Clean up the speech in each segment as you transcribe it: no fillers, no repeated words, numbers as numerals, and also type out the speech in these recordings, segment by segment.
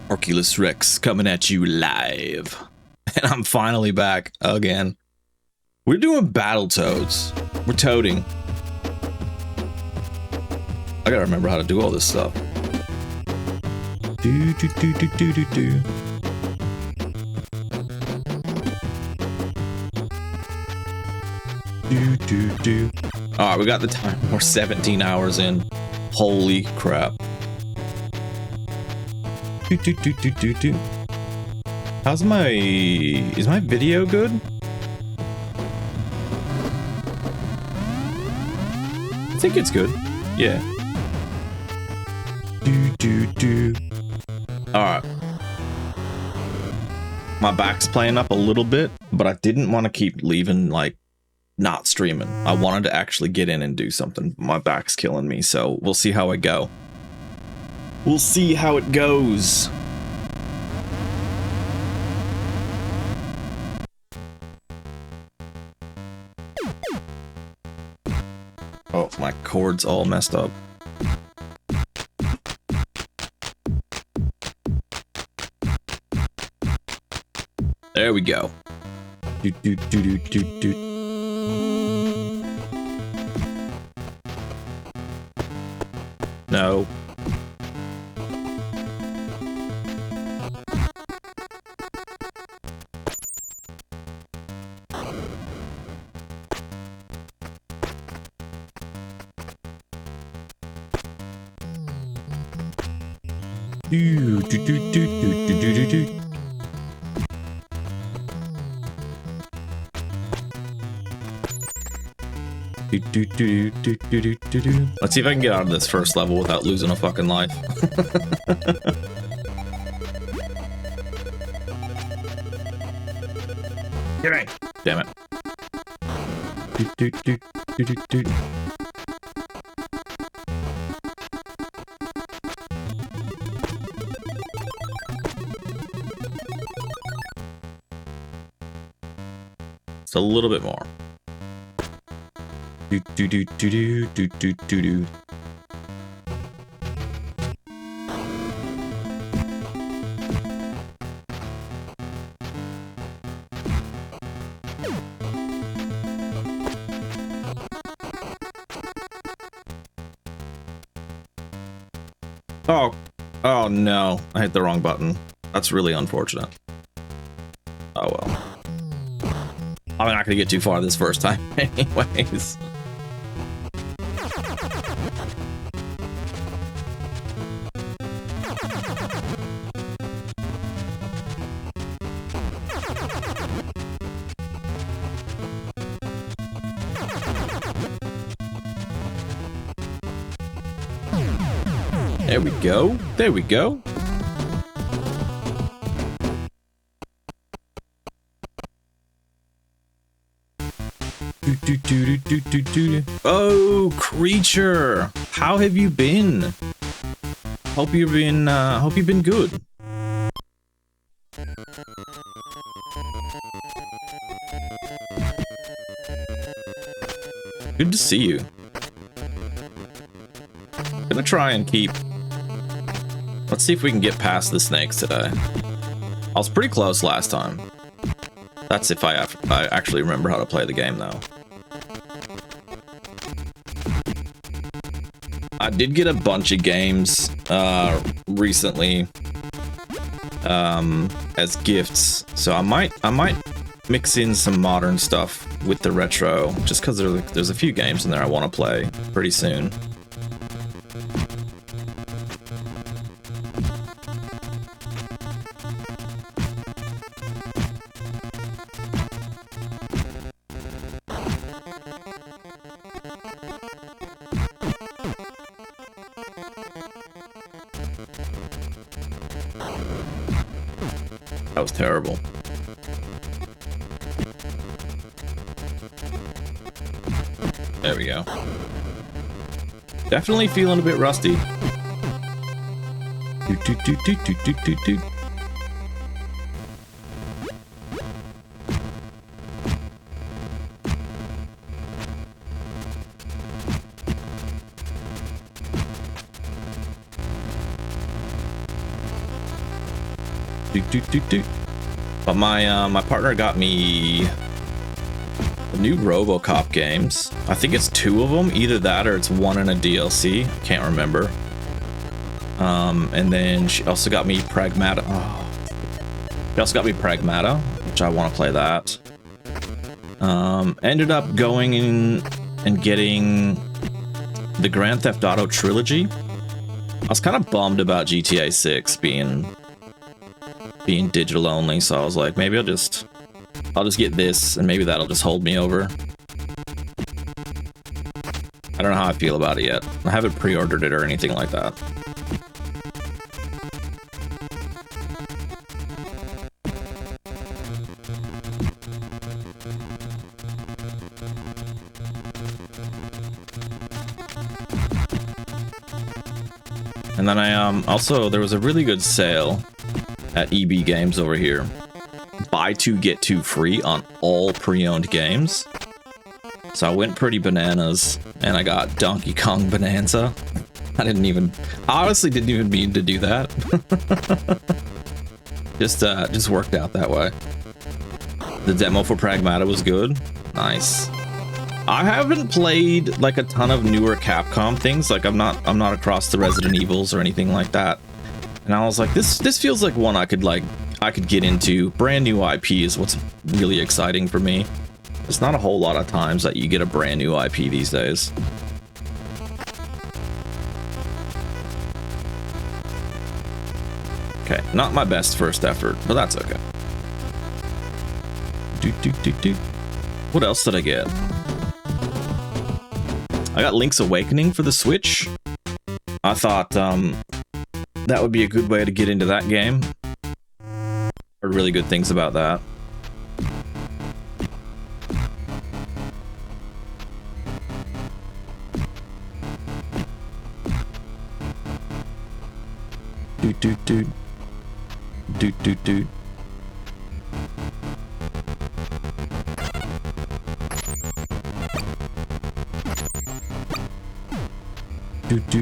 Oculus Rex coming at you live. And I'm finally back again. We're doing Battletoads. We're toading. I gotta remember how to do all this stuff. Do do do do do do do. Do do do. Alright, we got the time. We're 17 hours in. Holy crap. Do do do do do do. How's my... Is my video good? I think it's good. Yeah. Do do do. Alright. My back's playing up a little bit, but I didn't want to keep leaving, like, not streaming. I wanted to actually get in and do something. My back's killing me, so we'll see how I go. We'll see how it goes. Oh, my cord's all messed up. There we go. Do do do do do do. No. Do do do do do do do do. Do, do, do, do, do, do, do, do. Let's see if I can get out of this first level without losing a fucking life. Get me! Damn it. Do, do, do, do, do, do. It's a little bit more. Do do do do do do do do do. Oh, oh no! I hit the wrong button. That's really unfortunate. Oh well. I'm not gonna get too far this first time, anyways. There we go. There we go. Oh, creature! How have you been? Hope you've been good. Good to see you. Gonna try and keep. Let's see if we can get past the snakes today. I was pretty close last time. That's if I actually remember how to play the game, though. I did get a bunch of games recently as gifts, so I might mix in some modern stuff with the retro, just because there's a few games in there I want to play pretty soon. That was terrible. There we go. Definitely feeling a bit rusty. Do, do, do, do, do, do, do, do. But my partner got me the new RoboCop games. I think it's 2 of them, either that or it's 1 in a DLC. Can't remember. And then she also got me Pragmata. Oh. She also got me Pragmata, which I want to play that. Ended up going in and getting the Grand Theft Auto trilogy. I was kind of bummed about GTA 6 being digital only, so I was like, maybe I'll just get this, and maybe that'll just hold me over. I don't know how I feel about it yet. I haven't pre-ordered it or anything like that. And then I also, there was a really good sale at EB Games over here. Buy 2 get 2 free on all pre-owned games. So I went pretty bananas and I got Donkey Kong Bonanza. I honestly didn't even mean to do that. just worked out that way. The demo for Pragmata was good. Nice. I haven't played like a ton of newer Capcom things. Like I'm not across the Resident Evils or anything like that. And I was like, this feels like one I could get into. Brand new IP is what's really exciting for me. There's not a whole lot of times that you get a brand new IP these days. Okay, not my best first effort, but that's okay. What else did I get? I got Link's Awakening for the Switch. I thought that would be a good way to get into that game. Heard really good things about that.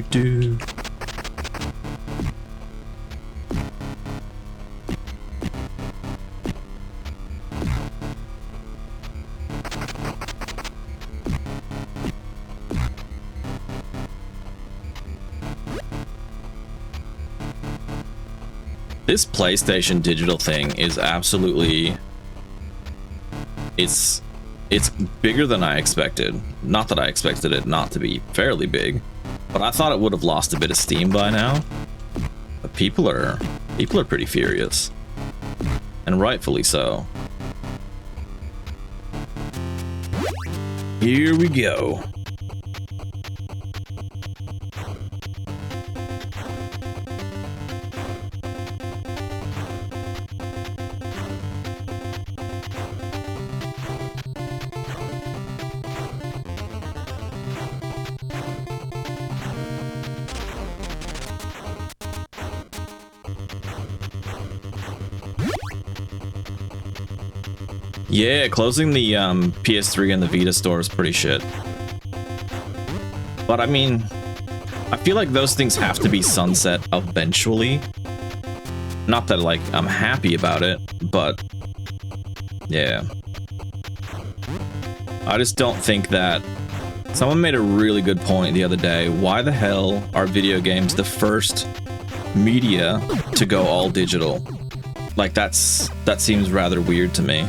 Doot. This PlayStation digital thing is absolutely... It's bigger than I expected. Not that I expected it not to be fairly big, but I thought it would have lost a bit of steam by now. But people are pretty furious, and rightfully so. Here we go. Yeah, closing the PS3 and the Vita store is pretty shit. But I mean, I feel like those things have to be sunset eventually. Not that, like, I'm happy about it, but yeah. I just don't think that... Someone made a really good point the other day. Why the hell are video games the first media to go all digital? Like, that seems rather weird to me.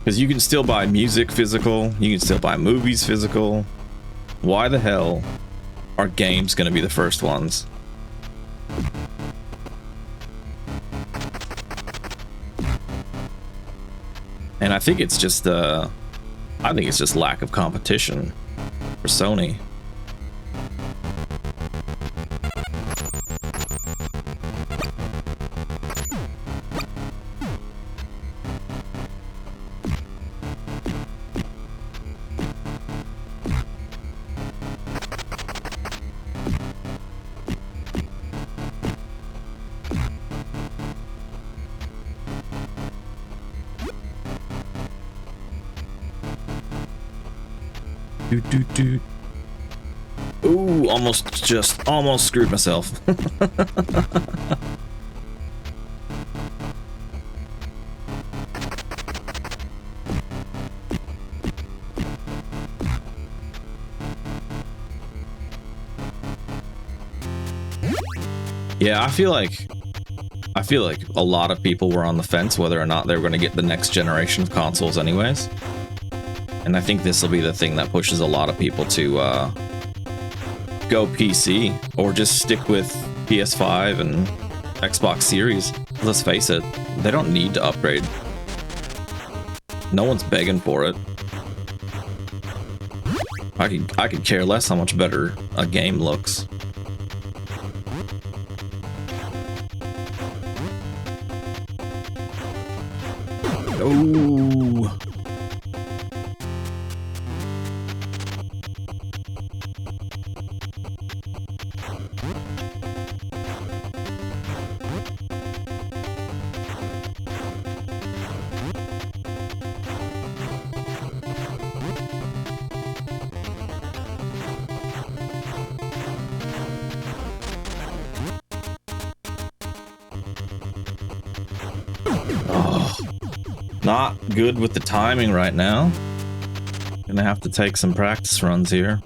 Because you can still buy music physical, you can still buy movies physical. Why the hell are games going to be the first ones? And I think it's just lack of competition for Sony. Ooh, almost screwed myself. Yeah, I feel like a lot of people were on the fence whether or not they were going to get the next generation of consoles anyways. And I think this will be the thing that pushes a lot of people to go PC or just stick with PS5 and Xbox Series. Let's face it, they don't need to upgrade. No one's begging for it. I could care less how much better a game looks. Oh. Not good with the timing right now. Gonna have to take some practice runs here.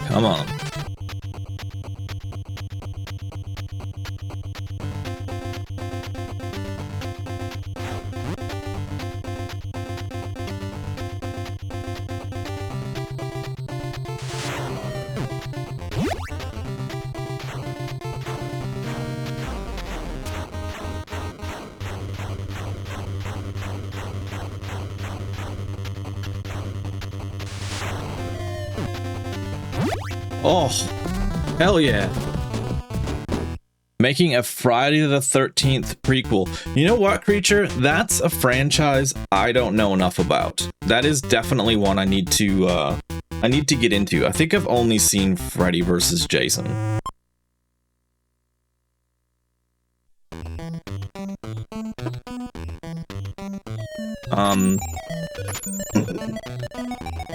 Come on. Oh, hell yeah. Making a Friday the 13th prequel. You know what, Creature? That's a franchise I don't know enough about. That is definitely one I need to get into. I think I've only seen Freddy vs. Jason.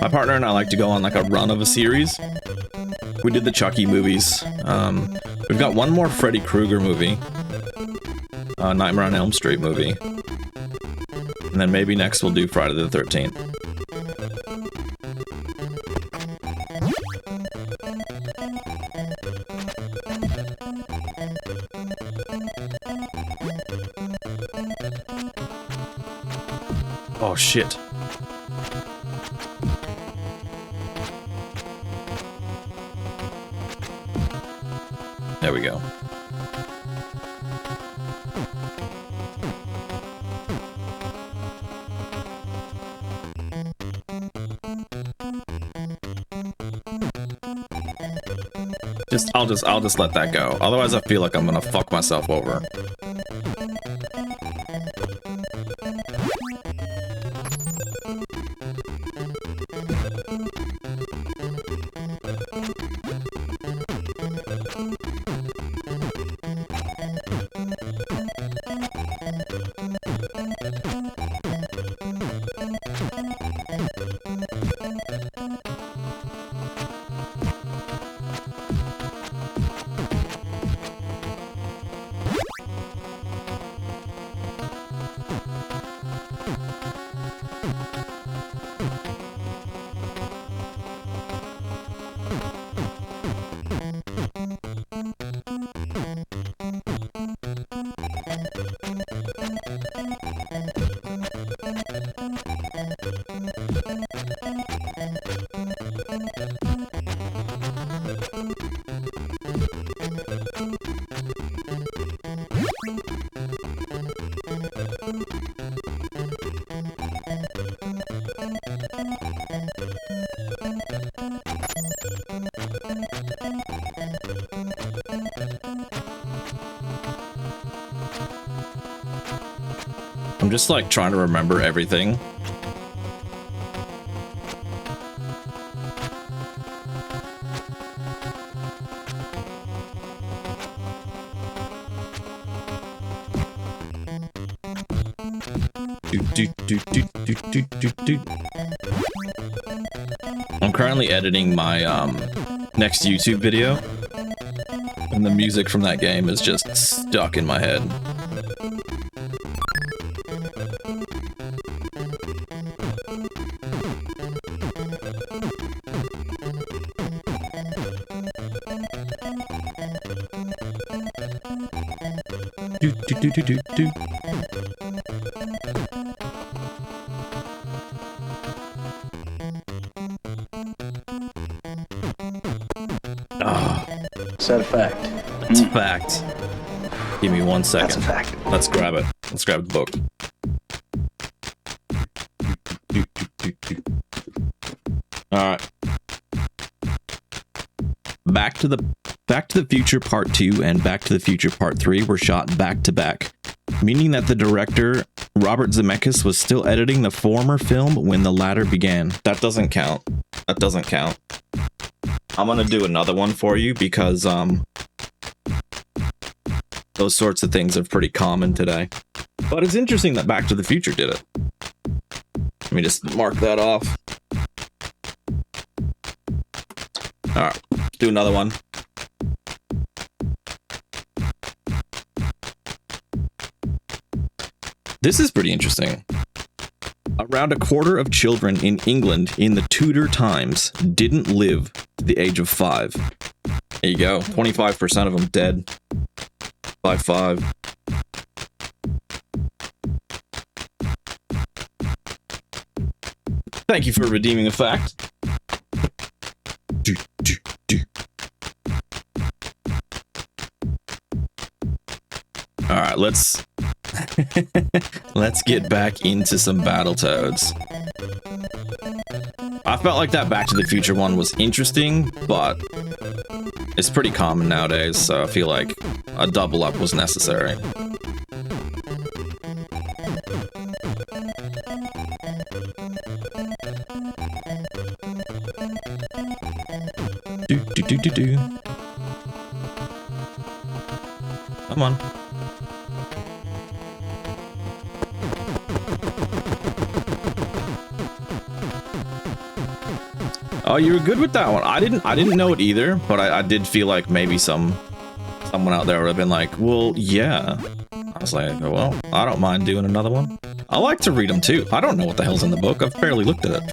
My partner and I like to go on like a run of a series. We did the Chucky movies. We've got one more Freddy Krueger movie. Nightmare on Elm Street movie. And then maybe next we'll do Friday the 13th. Oh shit. There we go. I'll just let that go. Otherwise I feel like I'm gonna fuck myself over. I'm just like trying to remember everything. I'm currently editing my next YouTube video, and the music from that game is just stuck in my head. Is that a fact? It's a fact. Give me 1 second. That's a fact. Let's grab it. Let's grab the book. Alright. Back to the Future Part 2 and Back to the Future Part 3 were shot back to back, meaning that the director, Robert Zemeckis, was still editing the former film when the latter began. That doesn't count. That doesn't count. I'm gonna do another one for you because those sorts of things are pretty common today. But it's interesting that Back to the Future did it. Let me just mark that off. Alright, let's do another one. This is pretty interesting. Around a quarter of children in England in the Tudor times didn't live to the age of 5. There you go. 25% of them dead by 5. Thank you for redeeming a fact. All right, let's get back into some Battletoads. I felt like that Back to the Future one was interesting, but it's pretty common nowadays, so I feel like a double up was necessary. Do. Come on. Oh, you were good with that one. I didn't know it either, but I did feel like maybe someone out there would have been like, well, yeah. I was like, well, I don't mind doing another one. I like to read them too. I don't know what the hell's in the book. I've barely looked at it.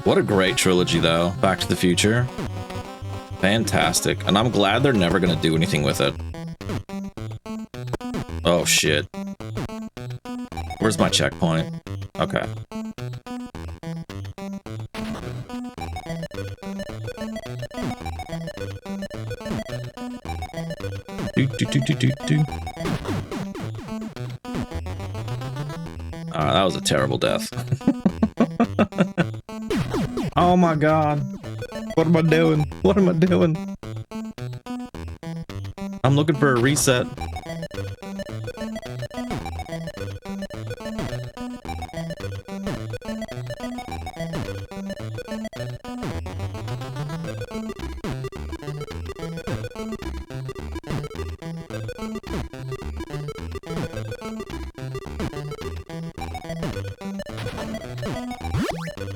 What a great trilogy, though. Back to the Future. Fantastic. And I'm glad they're never going to do anything with it. Oh, shit. Where's my checkpoint? Okay. That was a terrible death. Oh my god. What am I doing? What am I doing? I'm looking for a reset.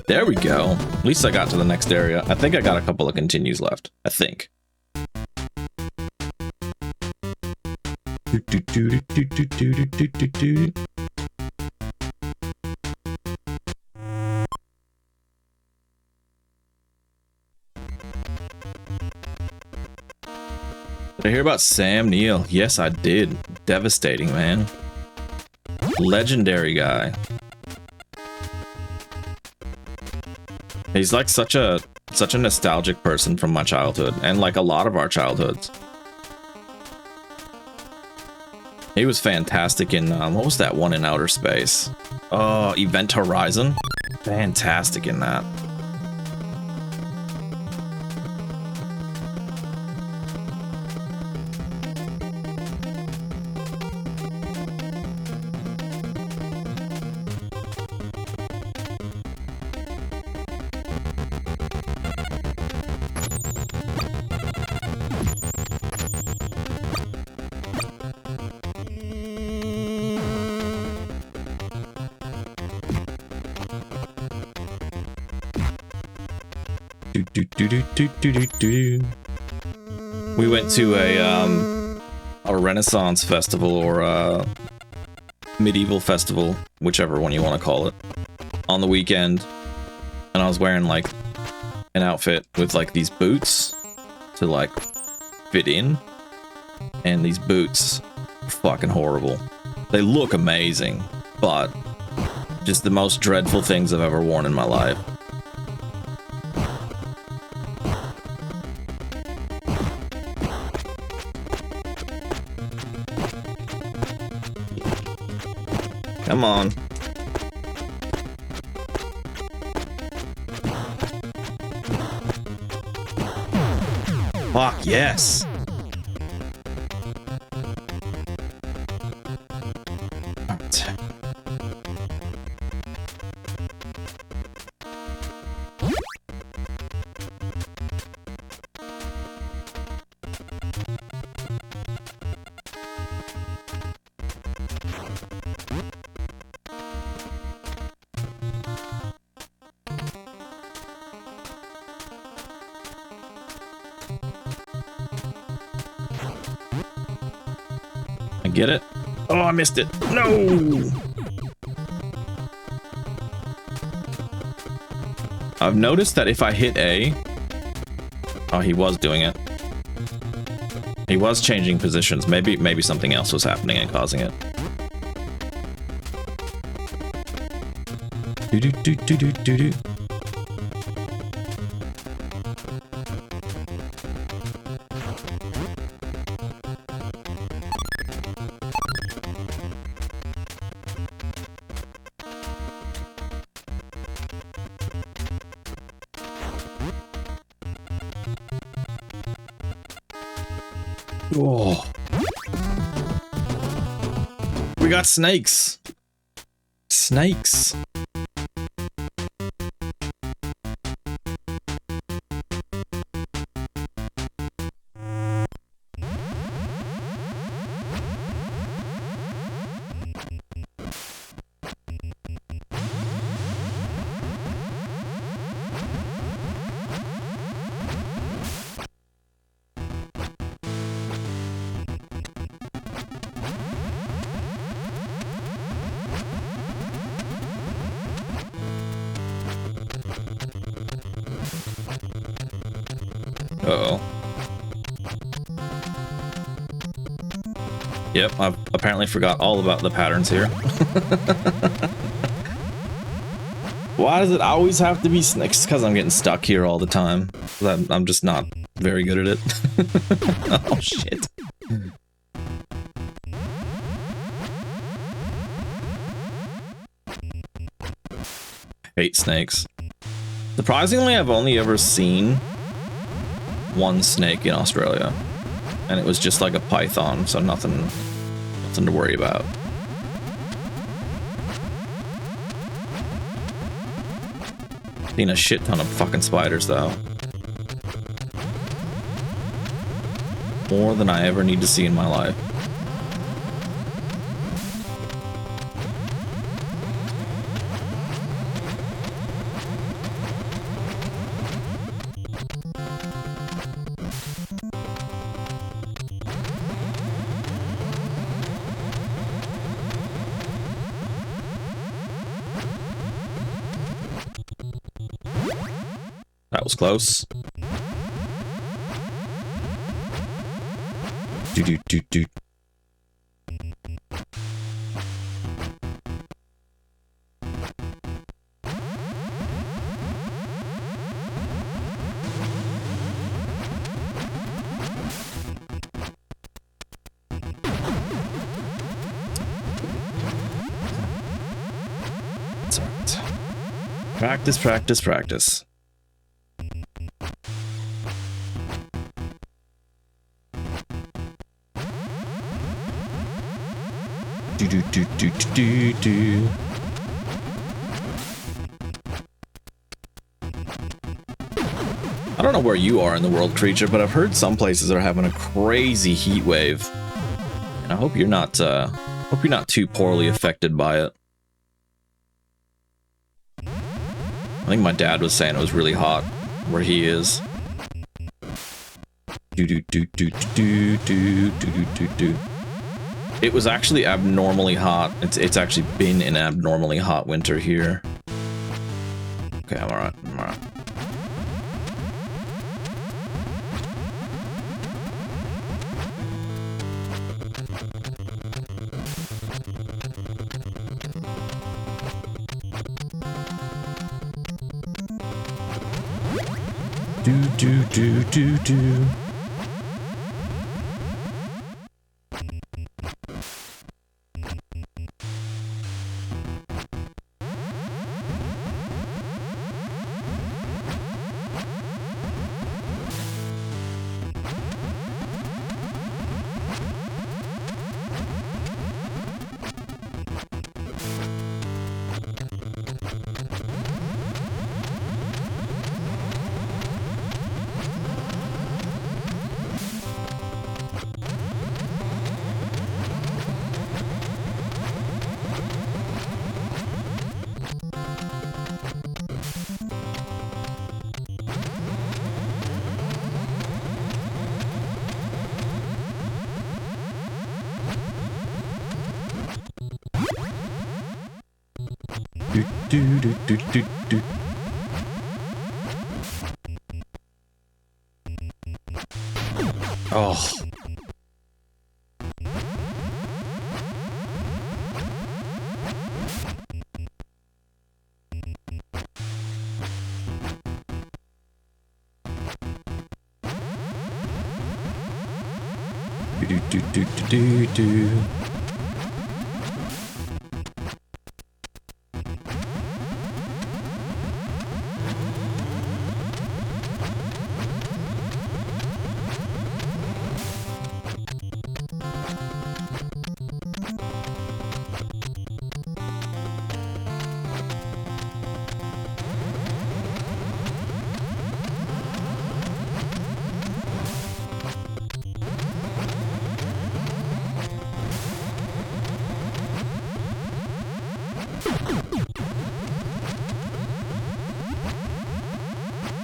There we go. At least I got to the next area. I think I got a couple of continues left. I think. Did I hear about Sam Neill? Yes, I did. Devastating, man. Legendary guy. He's like such a nostalgic person from my childhood, and like a lot of our childhoods. He was fantastic in what was that one in outer space? Oh, Event Horizon. Fantastic in that. We went to a Renaissance festival or a medieval festival, whichever one you want to call it, on the weekend, and I was wearing like an outfit with like these boots to like fit in, and these boots are fucking horrible. They look amazing, but just the most dreadful things I've ever worn in my life. Come on. Fuck, yes. Get it? Oh, I missed it. No! I've noticed that if I hit A... Oh, he was doing it. He was changing positions. Maybe something else was happening and causing it. Do-do-do-do-do-do-do. Oh. We got snakes. Snakes. Uh-oh. Yep, I've apparently forgot all about the patterns here. Why does it always have to be snakes? Because I'm getting stuck here all the time. I'm just not very good at it. Oh, shit. Hate snakes. Surprisingly, I've only ever seen one snake in Australia, and it was just like a python, so nothing to worry about. Seen a shit ton of fucking spiders though. More than I ever need to see in my life. That was close. Do do do do. That's all right. Practice, practice, practice. Do do do do do do. I don't know where you are in the world, creature, but I've heard some places are having a crazy heat wave, and I hope you're not too poorly affected by it. I think my dad was saying it was really hot where he is. Do do do do do do do do do. It was actually abnormally hot. It's actually been an abnormally hot winter here. Okay, I'm alright. I'm alright. Do do do do do. Do do do do do. Oh. Do do do do do do.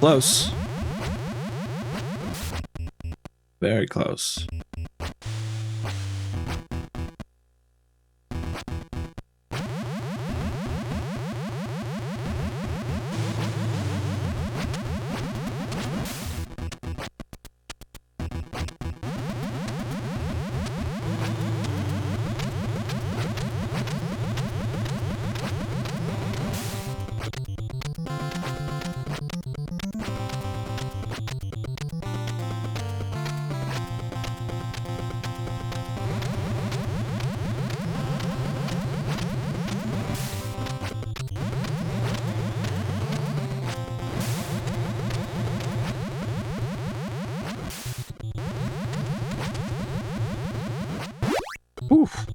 Close. Very close. Oof.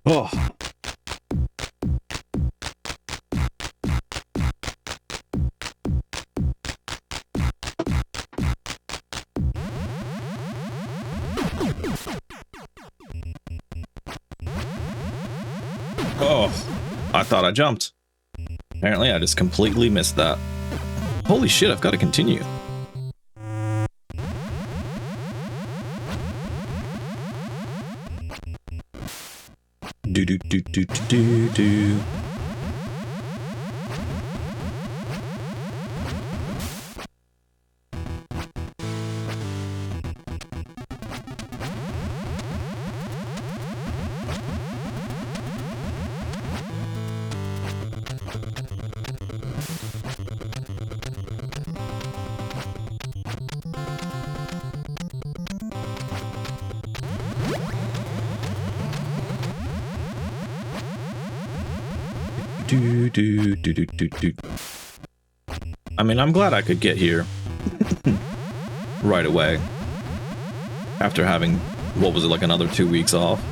Oh. Oh, I thought I jumped. Apparently I just completely missed that. Holy shit, I've got to continue. Do do do do do do. I mean, I'm glad I could get here right away after having, what was it, like another 2 weeks off.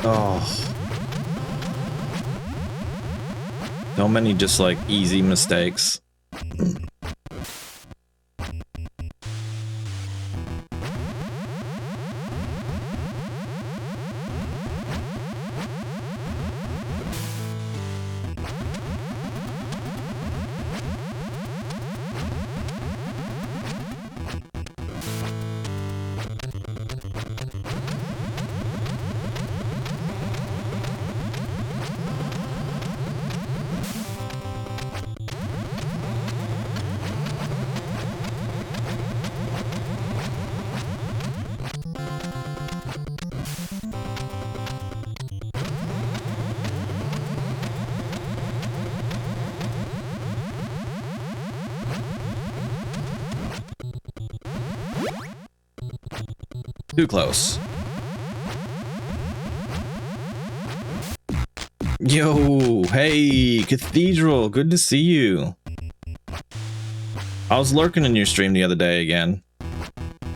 Oh, so many just like easy mistakes. Too close. Yo, hey, Cathedral, good to see you. I was lurking in your stream the other day again,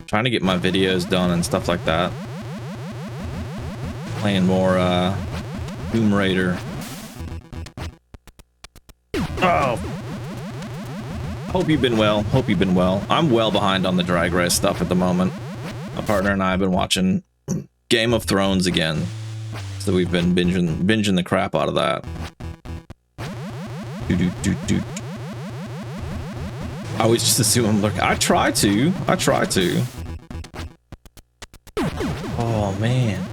trying to get my videos done and stuff like that. Playing more Tomb Raider. Oh, hope you've been well. Hope you've been well. I'm well behind on the Drag Race stuff at the moment. My partner and I have been watching Game of Thrones again, so we've been binging the crap out of that. I always just assume I'm looking. I try to. Oh man.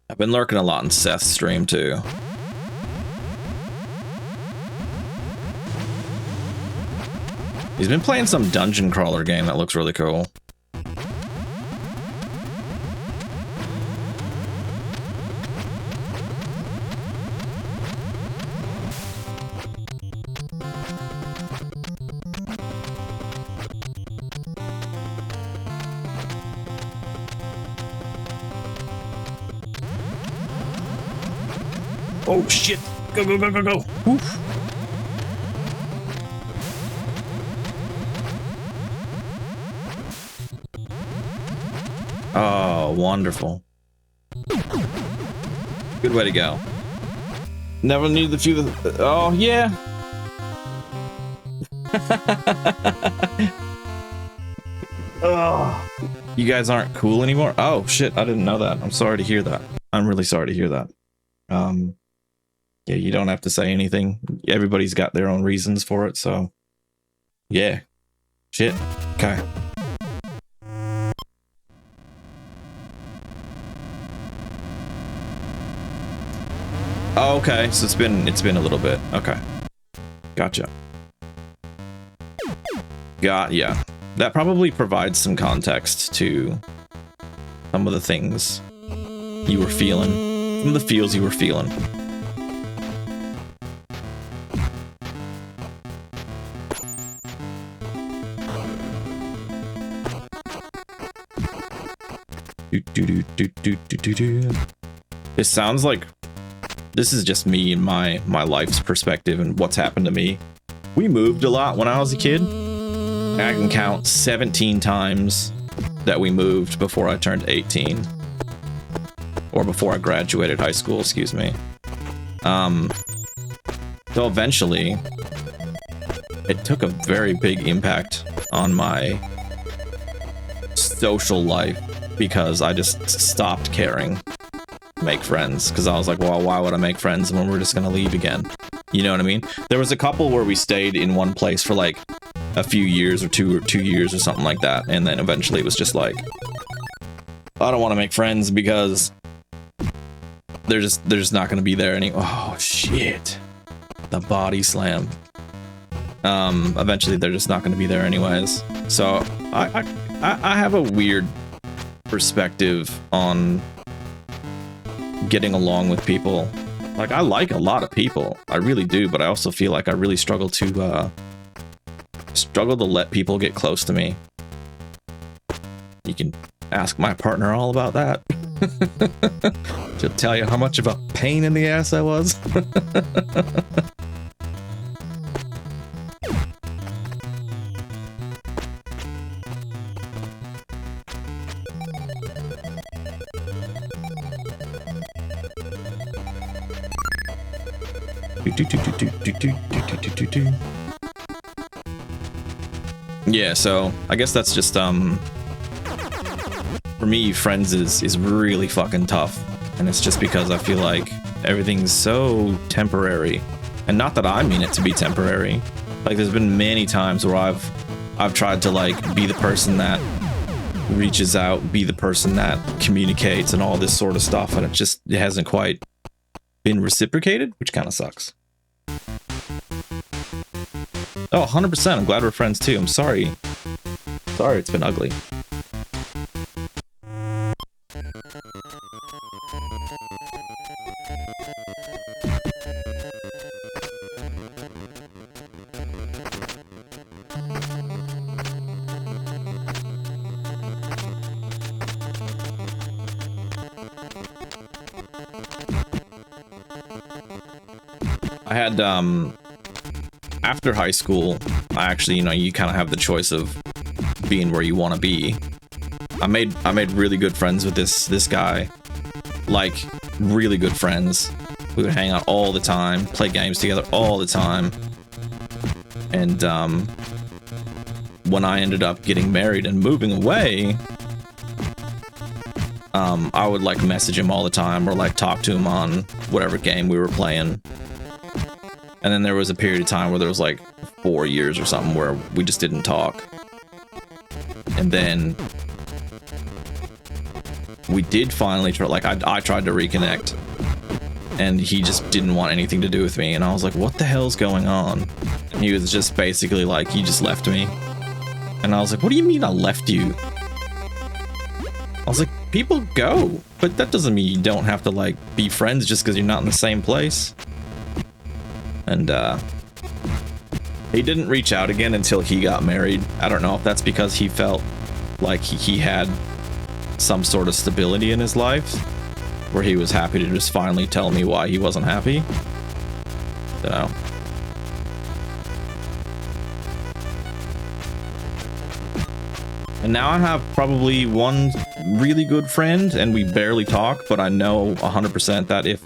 I've been lurking a lot in Seth's stream too. He's been playing some dungeon crawler game that looks really cool. Oh shit! Go, go, go, go, go! Oof. Oh, wonderful. Good way to go. Never need the few. Oh, yeah. Oh. You guys aren't cool anymore? Oh, shit. I didn't know that. I'm sorry to hear that. I'm really sorry to hear that. Yeah, you don't have to say anything. Everybody's got their own reasons for it, so. Yeah. Shit. Okay. Oh, okay, so it's been a little bit. Okay. Gotcha. Yeah. That probably provides some context to some of the things you were feeling. Some of the feels you were feeling. It sounds like this is just me and my life's perspective and what's happened to me. We moved a lot when I was a kid. I can count 17 times that we moved before I turned 18. Or before I graduated high school, excuse me. So eventually, it took a very big impact on my social life because I just stopped caring. Make friends, because I was like, well, why would I make friends when we're just gonna leave again? You know what I mean? There was a couple where we stayed in one place for like a few years or two years or something like that, and then eventually it was just like, I don't want to make friends because they're just not going to be there anymore. Oh shit, the body slam. Eventually they're just not going to be there anyways. So I have a weird perspective on getting along with people. Like, I like a lot of people, I really do, but I also feel like I really struggle to let people get close to me. You can ask my partner all about that. She'll tell you how much of a pain in the ass I was. Yeah, so I guess that's just for me, Friends is really fucking tough, and it's just because I feel like everything's so temporary, and not that I mean it to be temporary. Like, there's been many times where I've tried to like be the person that reaches out, be the person that communicates and all this sort of stuff, and it hasn't quite been reciprocated, which kind of sucks. Oh, 100%. I'm glad we're friends too. I'm sorry. Sorry it's been ugly. I had, after high school, I actually, you kind of have the choice of being where you want to be. I made really good friends with this guy, like really good friends. We would hang out all the time, play games together all the time. And when I ended up getting married and moving away, I would like message him all the time or like talk to him on whatever game we were playing. And then there was a period of time where there was like 4 years or something where we just didn't talk. And then we did finally try, like I tried to reconnect, and he just didn't want anything to do with me. And I was like, what the hell's going on? And he was just basically like, you just left me. And I was like, what do you mean I left you? I was like, people go, but that doesn't mean you don't have to like be friends just because you're not in the same place. And he didn't reach out again until he got married. I don't know if that's because he felt like he had some sort of stability in his life, where he was happy to just finally tell me why he wasn't happy. You know. And now I have probably one really good friend, and we barely talk, but I know 100% that if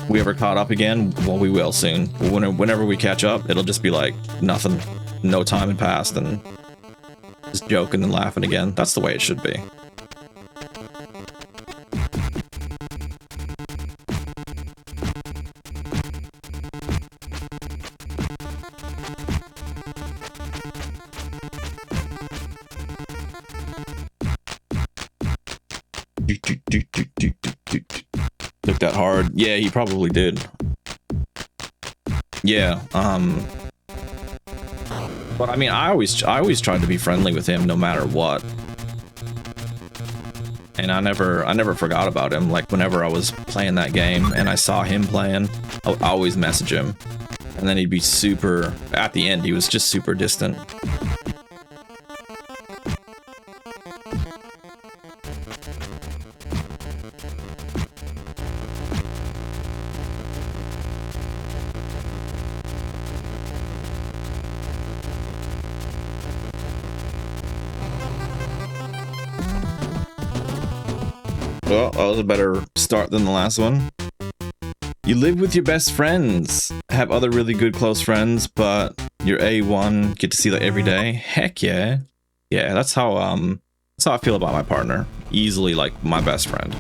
we ever caught up again, well, we will soon. Whenever we catch up, it'll just be like nothing, no time had passed, and just joking and laughing again. That's the way it should be. Took that hard. Yeah, he probably did. Yeah, but I mean, I always tried to be friendly with him no matter what. And I never forgot about him. Like, whenever I was playing that game and I saw him playing, I would always message him. And then he'd be super, at the end, he was just super distant. Well, that was a better start than the last one. You live with your best friends, have other really good close friends, but you're A1, get to see that every day. Heck yeah. Yeah, that's how I feel about my partner. Easily like my best friend.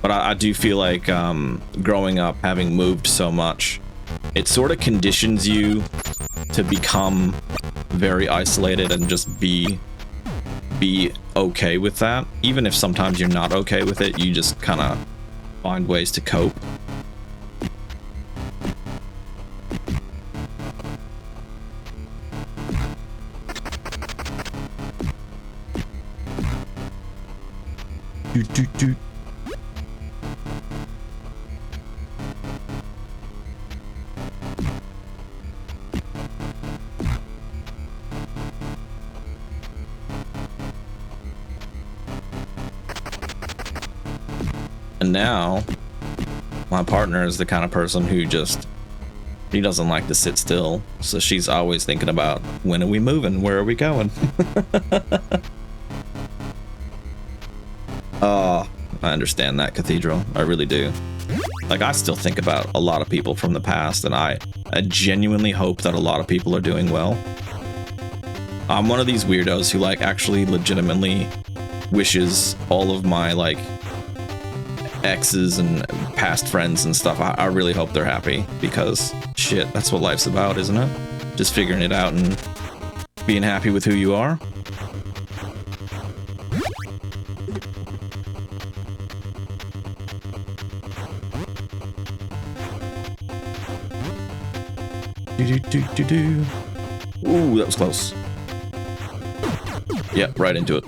But I do feel like growing up, having moved so much, it sort of conditions you to become very isolated and just be okay with that. Even if sometimes you're not okay with it, you just kind of find ways to cope. Doot. And now my partner is the kind of person who he doesn't like to sit still, so she's always thinking about, when are we moving, where are we going? Oh, I understand that, Cathedral. I really do. Like, I still think about a lot of people from the past, and I genuinely hope that a lot of people are doing well. I'm one of these weirdos who, like, actually legitimately wishes all of my, like, exes and past friends and stuff, I really hope they're happy, because shit, that's what life's about, isn't it? Just figuring it out and being happy with who you are. Ooh, that was close. Yep, right into it.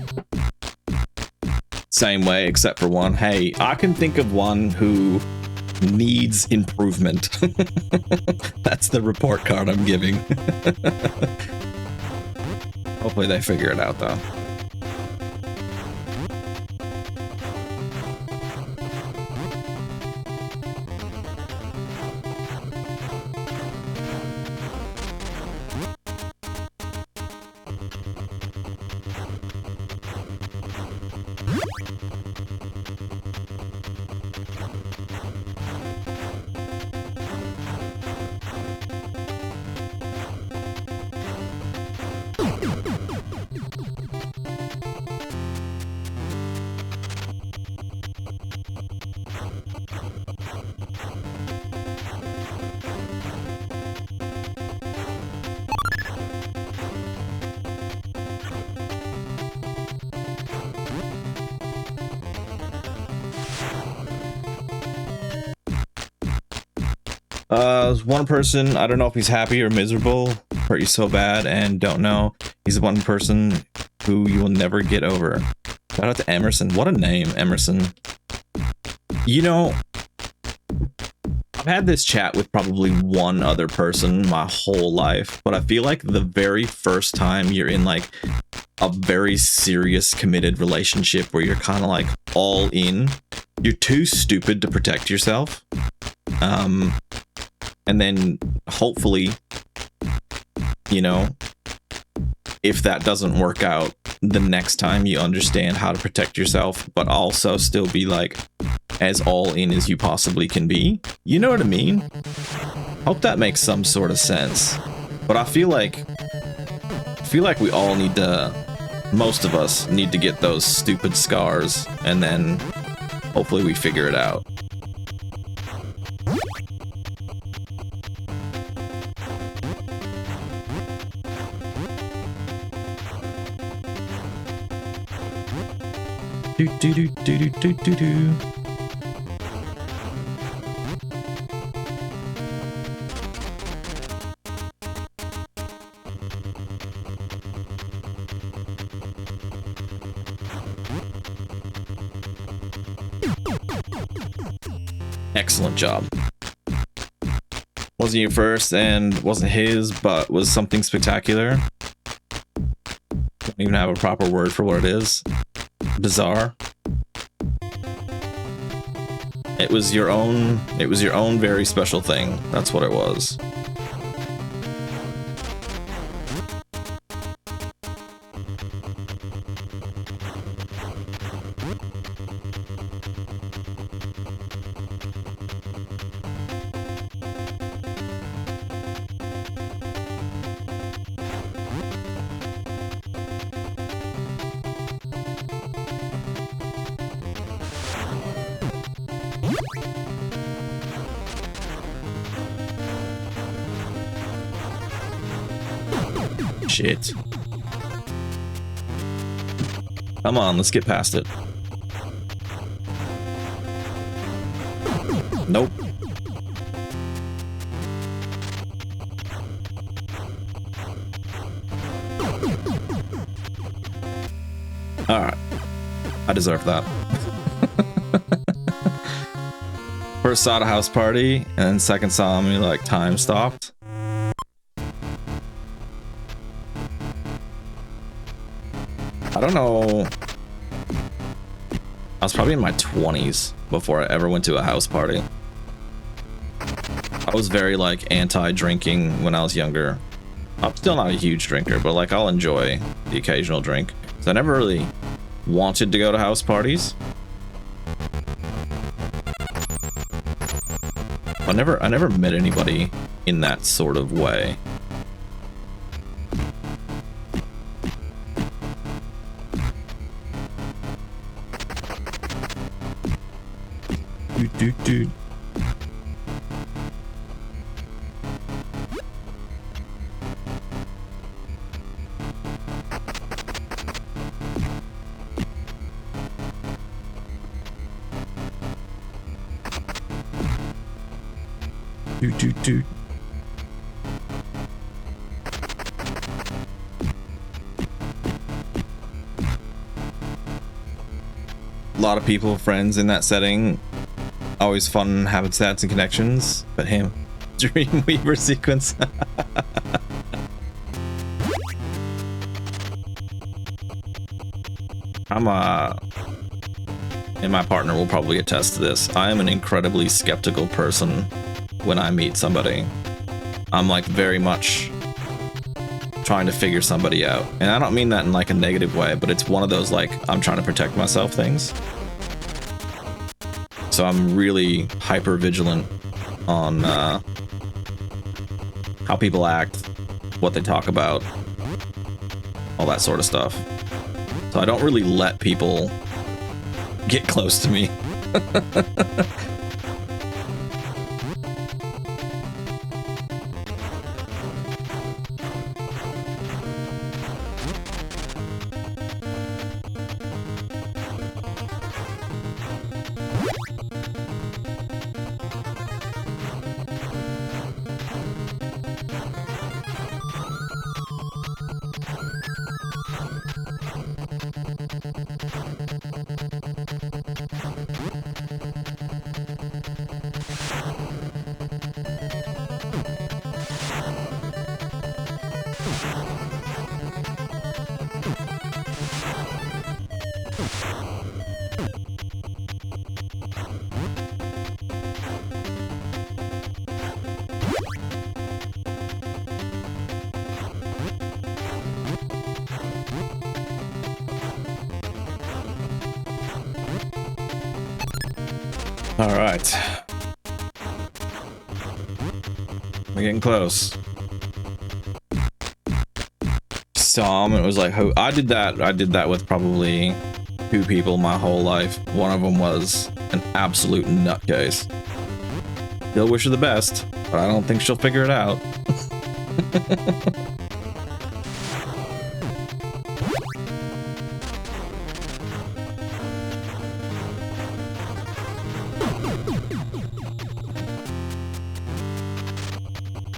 Same way, except for one. Hey, I can think of one who needs improvement. That's the report card I'm giving. Hopefully they figure it out, though. There's one person, I don't know if he's happy or miserable, hurt you so bad, and don't know. He's the one person who you will never get over. Shout out to Emerson. What a name, Emerson. You know, I've had this chat with probably one other person my whole life, but I feel like the very first time you're in like a very serious committed relationship where you're kind of like all in, you're too stupid to protect yourself. And then hopefully, you know, if that doesn't work out, the next time you understand how to protect yourself, but also still be like as all in as you possibly can be. You know what I mean? Hope that makes some sort of sense. But I feel like we all need to, most of us need to get those stupid scars, and then hopefully we figure it out. Do. Excellent job. Wasn't your first and wasn't his, but was something spectacular. Don't even have a proper word for what it is. Bizarre. It was your own very special thing. That's what it was. Shit. Come on, let's get past it. Nope. Alright. I deserve that. First saw the house party, and then second saw me like time stopped. I don't know. I was probably in my 20s before I ever went to a house party. I was very like anti-drinking when I was younger. I'm still not a huge drinker, but like I'll enjoy the occasional drink. So I never really wanted to go to house parties. I never met anybody in that sort of way. Dude. Dude. A lot of people, friends in that setting. Always fun having stats and connections, but him. Dreamweaver sequence. And my partner will probably attest to this. I am an incredibly skeptical person when I meet somebody. I'm like very much trying to figure somebody out. And I don't mean that in like a negative way, but it's one of those like I'm trying to protect myself things. So I'm really hyper vigilant on how people act, what they talk about, all that sort of stuff. So I don't really let people get close to me. All right. We're getting close. Saw him and it was like, I did that with probably 2 people my whole life. One of them was an absolute nutcase. Still wish her the best, but I don't think she'll figure it out.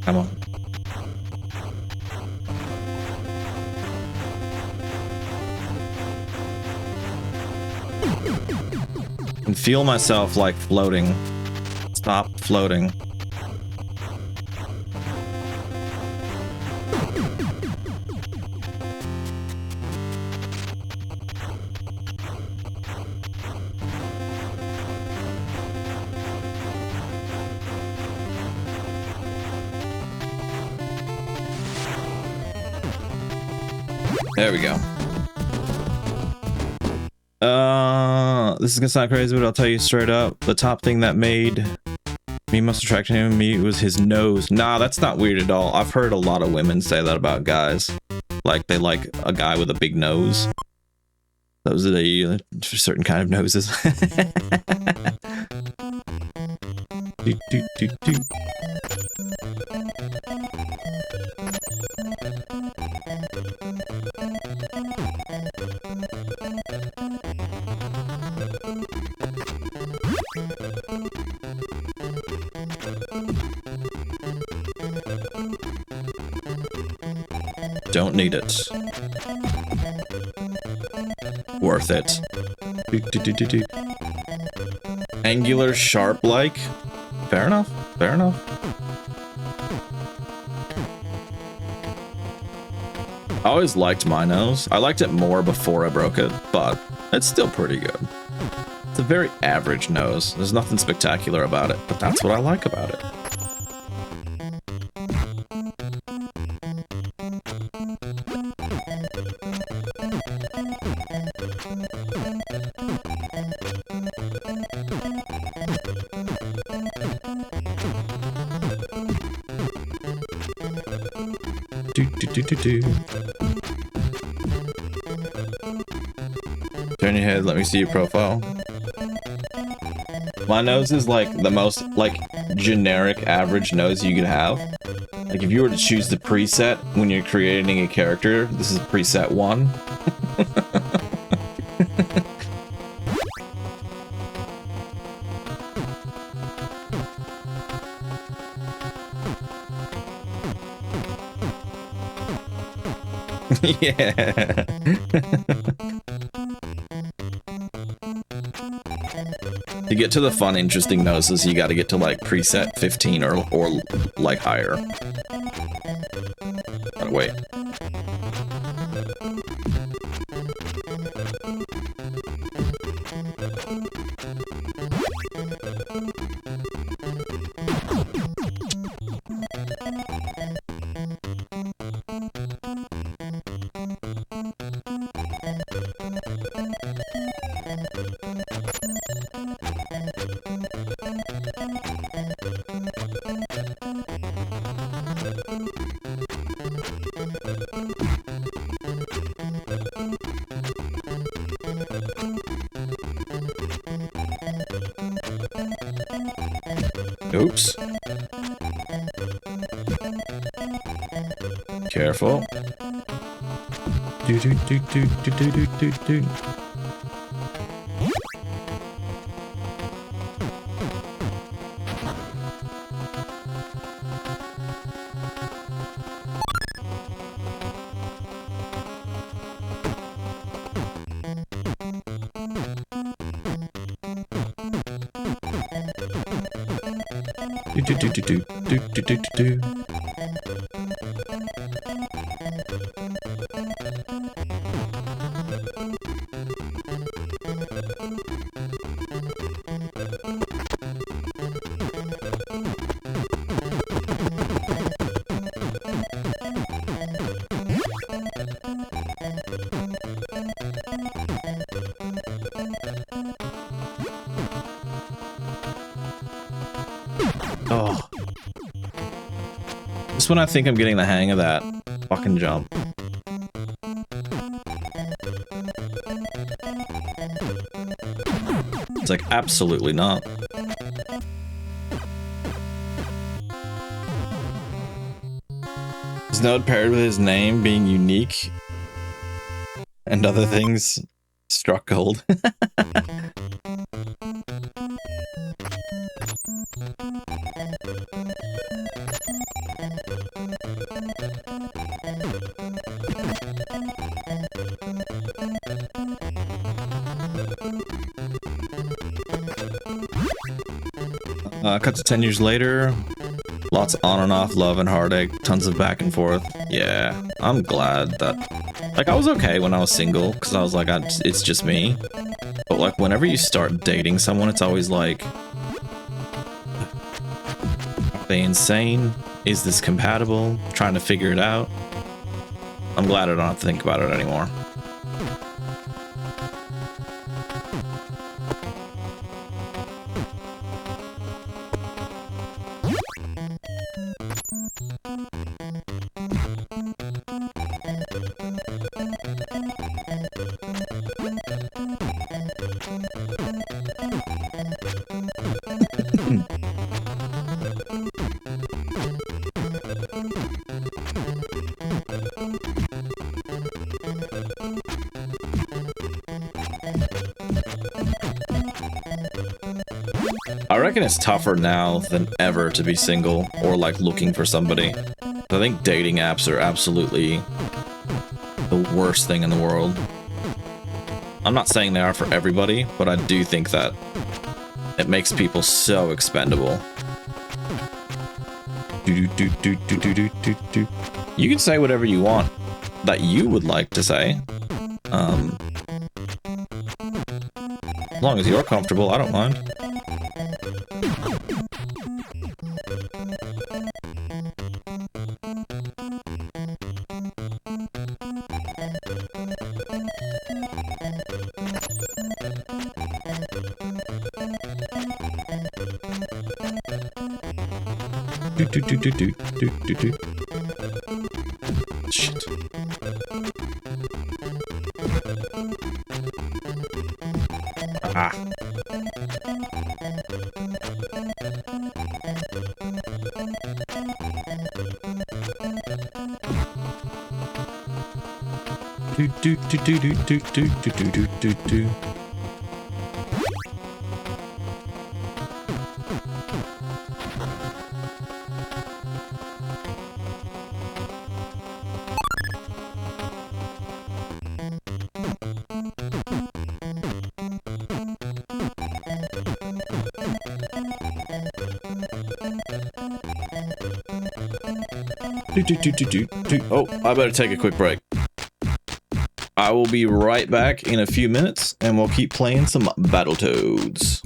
Come on. And feel myself like floating. Stop floating. There we go. This is gonna sound crazy, but I'll tell you straight up. The top thing that made me most attracted to me was his nose. Nah, that's not weird at all. I've heard a lot of women say that about guys. Like, they like a guy with a big nose. Those are the certain kind of noses. Don't need it. Worth it. Angular sharp like. Fair enough. Fair enough. I always liked my nose. I liked it more before I broke it, but it's still pretty good. It's a very average nose. There's nothing spectacular about it, but that's what I like about it. Turn your head, let me see your profile. My nose is like the most like generic average nose you could have. Like if you were to choose the preset when you're creating a character, this is preset 1. Yeah. To get to the fun, interesting noses, you got to get to like preset 15 or like higher. Oh, wait. Oops. Careful. Do do do do do do do do do. Do do do do do do do do. Oh. Just when I think I'm getting the hang of that fucking jump. It's like, absolutely not. His node paired with his name being unique and other things struck gold. Cut to 10 years later. Lots of on and off love and heartache. Tons of back and forth. Yeah, I'm glad that... Like, I was okay when I was single, because I was like, it's just me. But, like, whenever you start dating someone, it's always like... Are they insane? Is this compatible? Trying to figure it out. I'm glad I don't have to think about it anymore. I reckon it's tougher now than ever to be single or like looking for somebody. I think dating apps are absolutely worst thing in the world. I'm not saying they are for everybody, but I do think that it makes people so expendable. You can say whatever you want that you would like to say. As long as you're comfortable, I don't mind. Shit. Ah. Do. Oh, I better take a quick break. I will be right back in a few minutes, and we'll keep playing some Battletoads.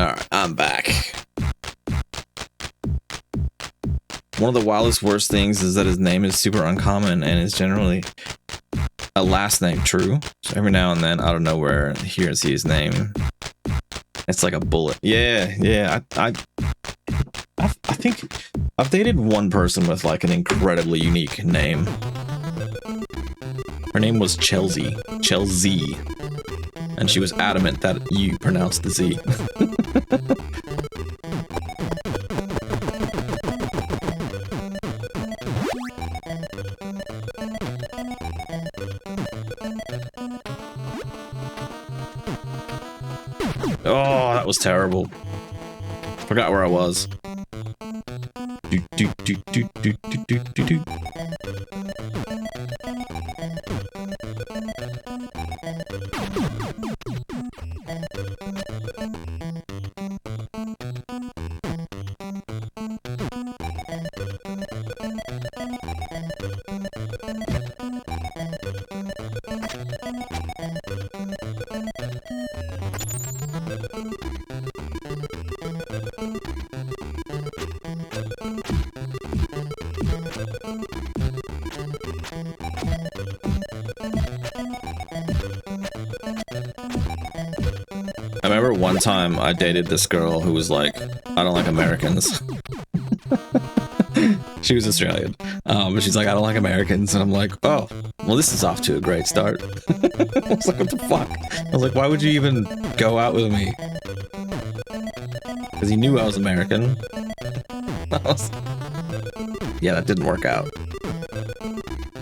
Alright, I'm back. One of the wildest worst things is that his name is super uncommon and is generally a last name, true. So every now and then, out of nowhere, hear and see his name. It's like a bullet. Yeah. I think I've dated one person with like an incredibly unique name. Her name was Chelsea. And she was adamant that you pronounce the Z. Oh, that was terrible. Forgot where I was. I remember one time I dated this girl who was like, I don't like Americans. She was Australian. But she's like, I don't like Americans. And I'm like, oh, well, this is off to a great start. I was like, what the fuck? I was like, why would you even go out with me? Because he knew I was American. Yeah, that didn't work out.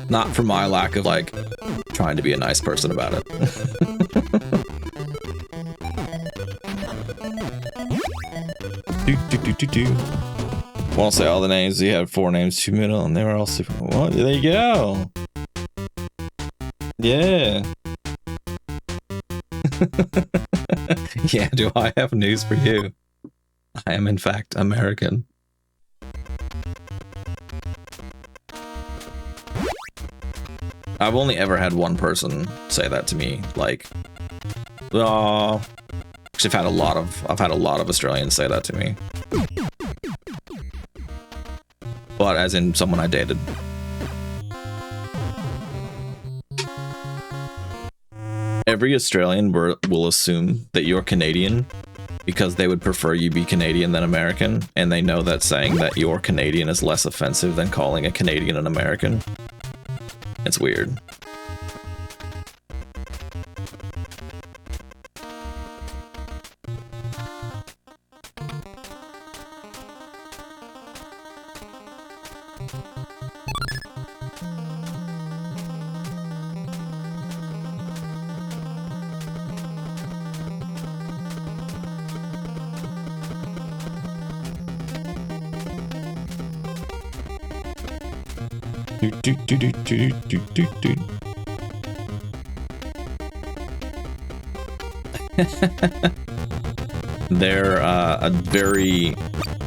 Not for my lack of, like, trying to be a nice person about it. Won't say all the names. He had 4 names, 2 middle, and they were all super. Well, there you go. Yeah. Yeah, do I have news for you? I am, in fact, American. I've only ever had one person say that to me, like, oh, I've had a lot of Australians say that to me. But as in someone I dated. Every Australian will assume that you're Canadian because they would prefer you be Canadian than American, and they know that saying that you're Canadian is less offensive than calling a Canadian an American. It's weird.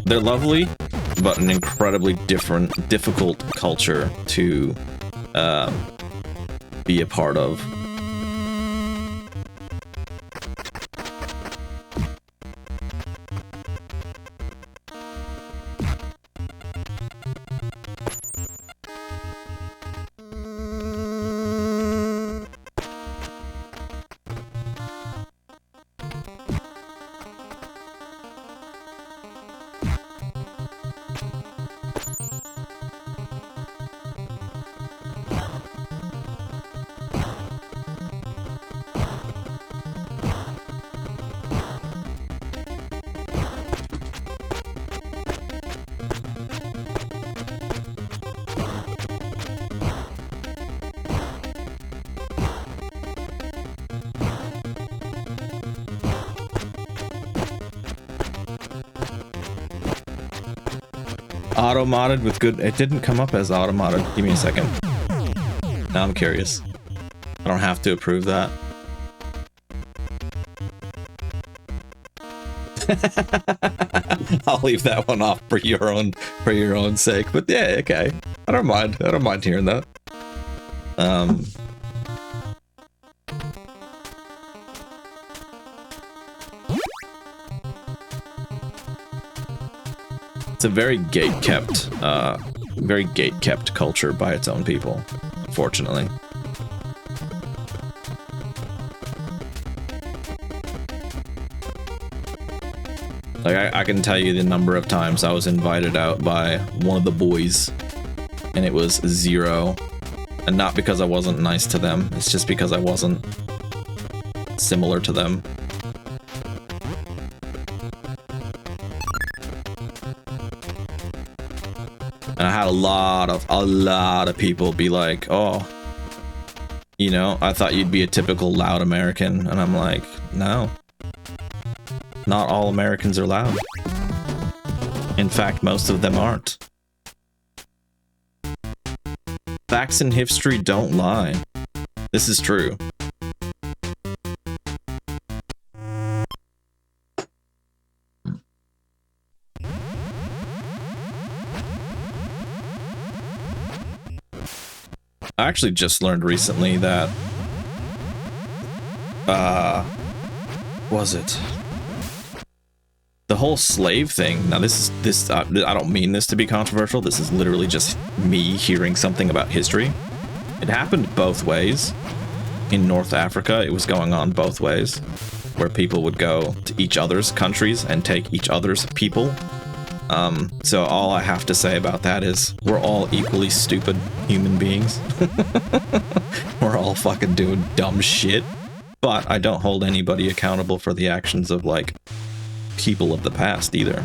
They're lovely, but an incredibly difficult culture to be a part of. Auto-modded with good... It didn't come up as auto-modded. Give me a second. Now I'm curious. I don't have to approve that. I'll leave that one off for your own sake. But yeah, okay. I don't mind hearing that. It's a very gate-kept culture by its own people, unfortunately. Like, I can tell you the number of times I was invited out by one of the boys, and it was 0. And not because I wasn't nice to them, it's just because I wasn't similar to them. And I had a lot of people be like, oh, you know, I thought you'd be a typical loud American. And I'm like, no. Not all Americans are loud. In fact, most of them aren't. Facts in history don't lie. This is true. I actually just learned recently that was it the whole slave thing. Now this I don't mean this to be controversial. This is literally just me hearing something about history. It happened both ways. In North Africa, it was going on both ways, where people would go to each other's countries and take each other's people. So all I have to say about that is we're all equally stupid human beings. We're all fucking doing dumb shit. But I don't hold anybody accountable for the actions of, like, people of the past either.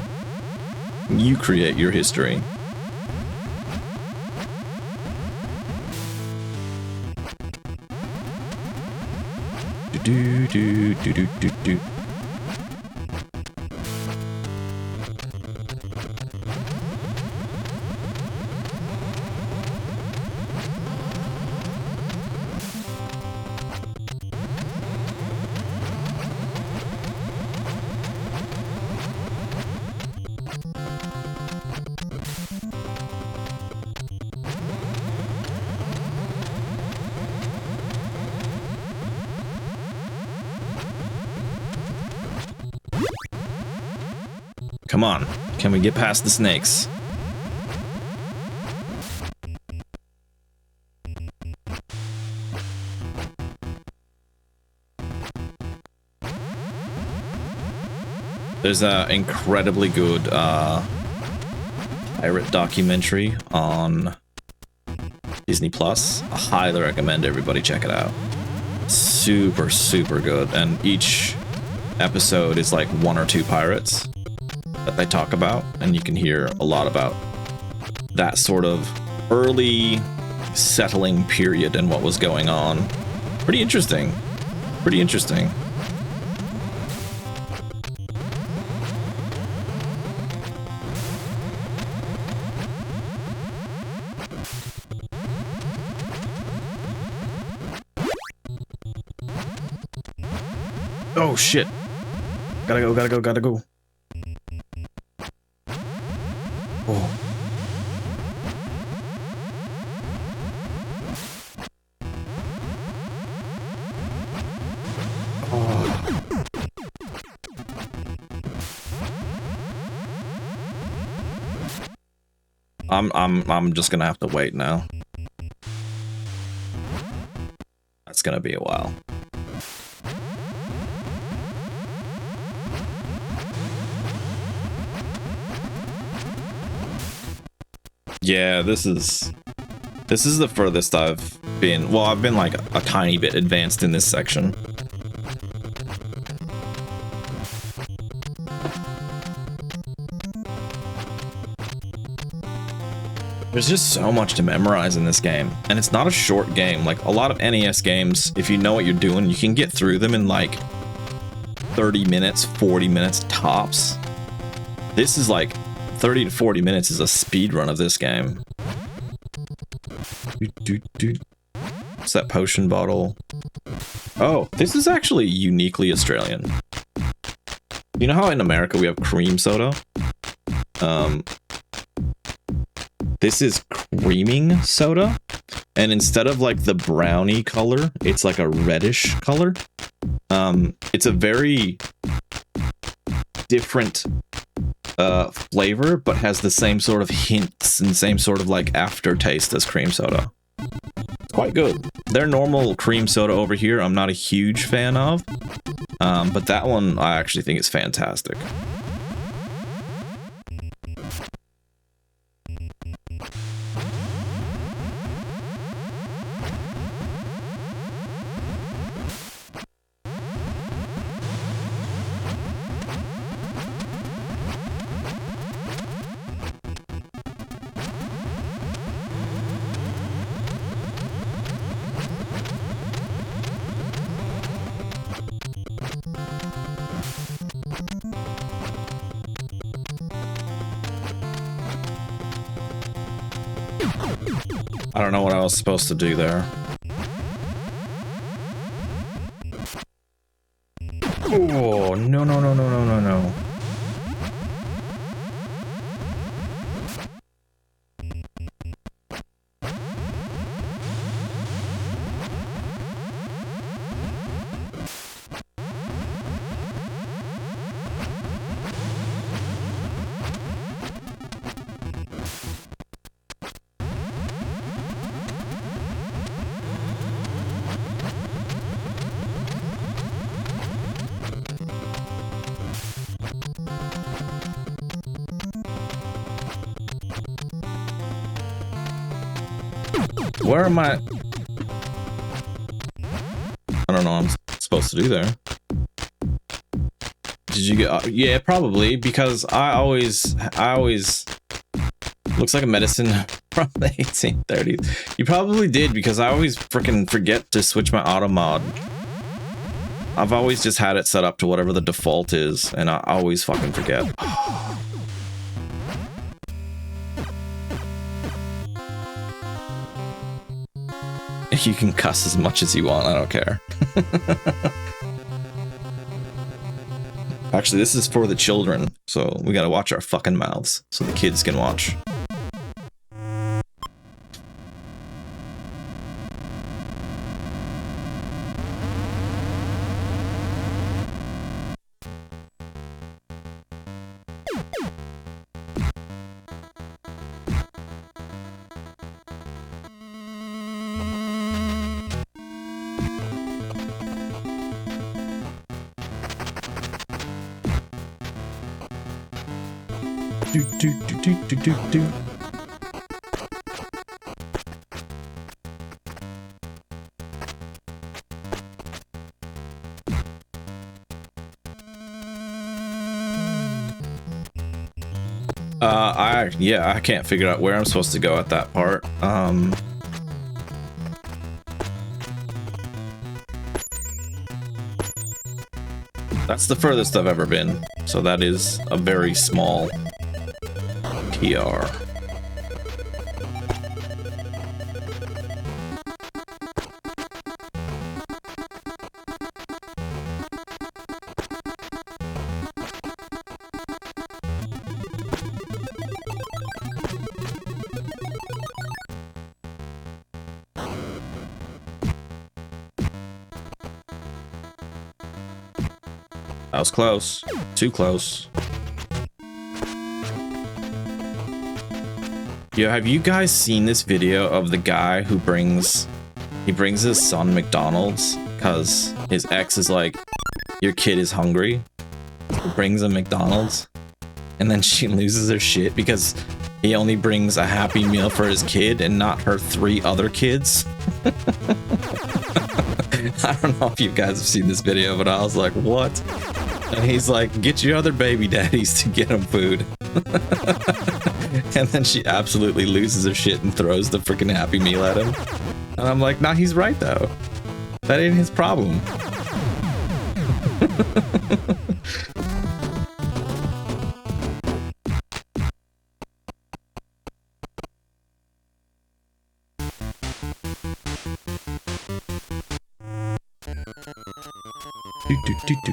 You create your history. Do do do do do do. Come on, can we get past the snakes? There's an incredibly good pirate documentary on Disney Plus. I highly recommend everybody check it out. Super, super good, and each episode is like 1 or 2 pirates that they talk about, and you can hear a lot about that sort of early settling period and what was going on. Pretty interesting. Pretty interesting. Oh shit. Gotta go, gotta go, gotta go. Oh. Oh. I'm just gonna have to wait now. That's gonna be a while. Yeah, this is the furthest I've been. Well, I've been like a tiny bit advanced in this section. There's just so much to memorize in this game, and it's not a short game. Like a lot of NES games, if you know what you're doing, you can get through them in like 30 minutes, 40 minutes tops. This is like 30 to 40 minutes is a speed run of this game. What's that potion bottle? Oh, this is actually uniquely Australian. You know how in America we have cream soda? This is creaming soda, and instead of like the brownie color, it's like a reddish color. It's a very different flavor, but has the same sort of hints and same sort of like aftertaste as cream soda. It's quite good. Their normal cream soda over here, I'm not a huge fan of, but that one I actually think is fantastic. I don't know what I was supposed to do there. Oh, no, no, no, no, no, no, no. Where am I? I don't know what I'm supposed to do there. Did you get... yeah, probably, because I always... Looks like a medicine from the 1830s. You probably did, because I always freaking forget to switch my auto mod. I've always just had it set up to whatever the default is, and I always fucking forget. You can cuss as much as you want, I don't care. Actually, this is for the children, so we gotta watch our fucking mouths so the kids can watch. Do. I can't figure out where I'm supposed to go at that part. That's the furthest I've ever been, so that is a very small PR. That was close. Too close. Yo, have you guys seen this video of the guy who brings his son McDonald's because his ex is like, your kid is hungry? He brings him McDonald's and then she loses her shit because he only brings a Happy Meal for his kid and not her 3 other kids. I don't know if you guys have seen this video, but I was like, what? And he's like, get your other baby daddies to get him food. And then she absolutely loses her shit and throws the freaking Happy Meal at him. And I'm like, nah, he's right though. That ain't his problem. Do.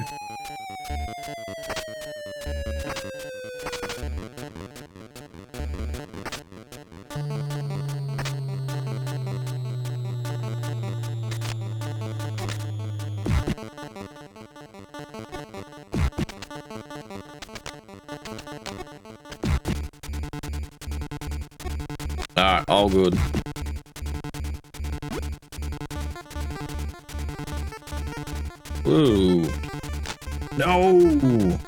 Alright, all good. Ooh. No!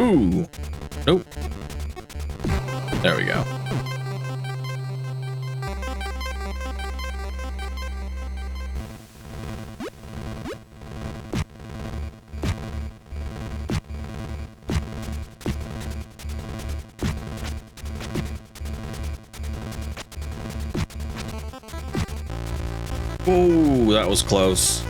Ooh. Nope. There we go. Ooh, that was close.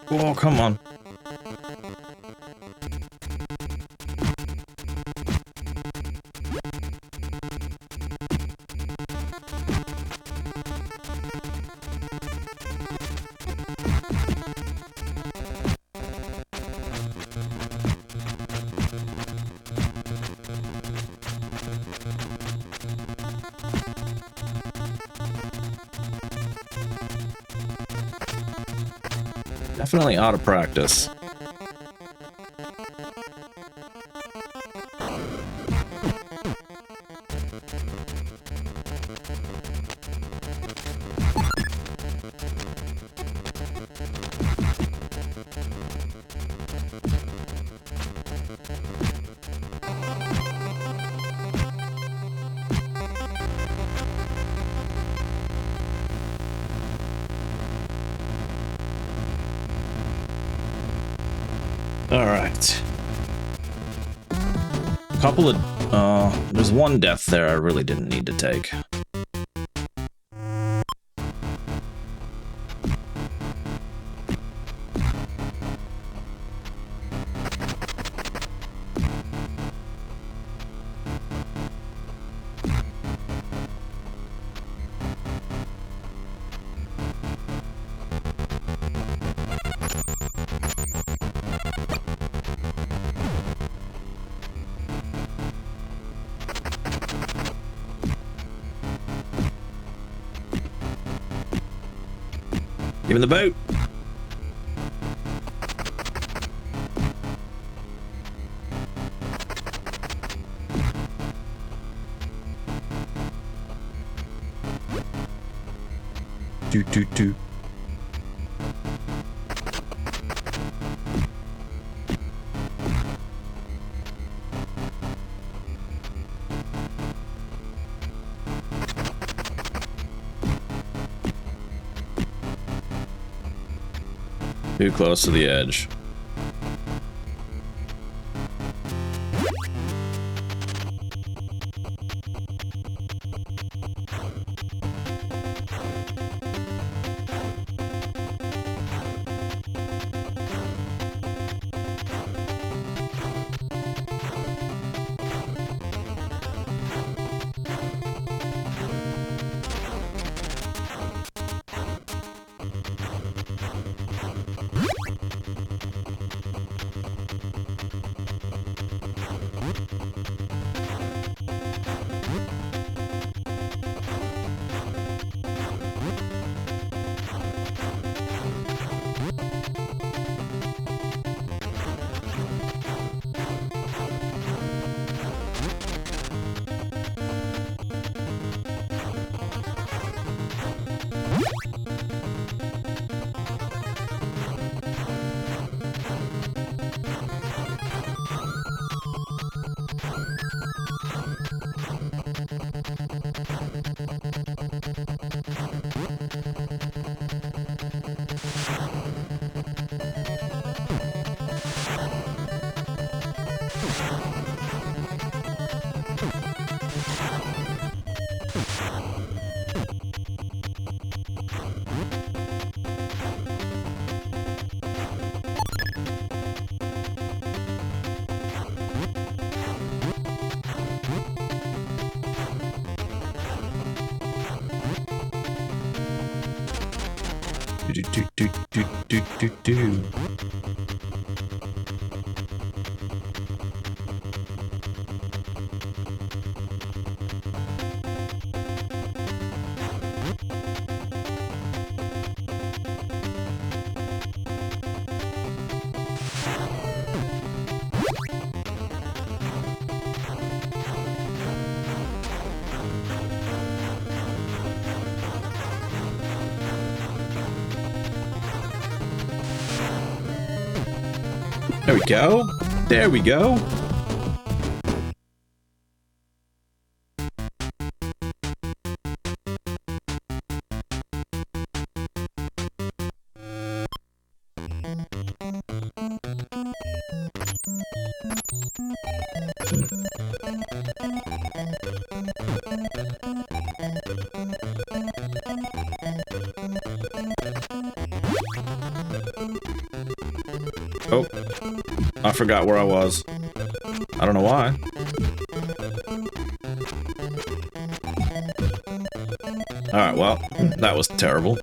Oh, come on. Definitely out of practice. All right. Couple of there's one death there I really didn't need to take. Give me the boat. Doot doot doot. Too close to the edge. There we go. There we go. Oh, I forgot where I was. I don't know why. Alright, well, that was terrible.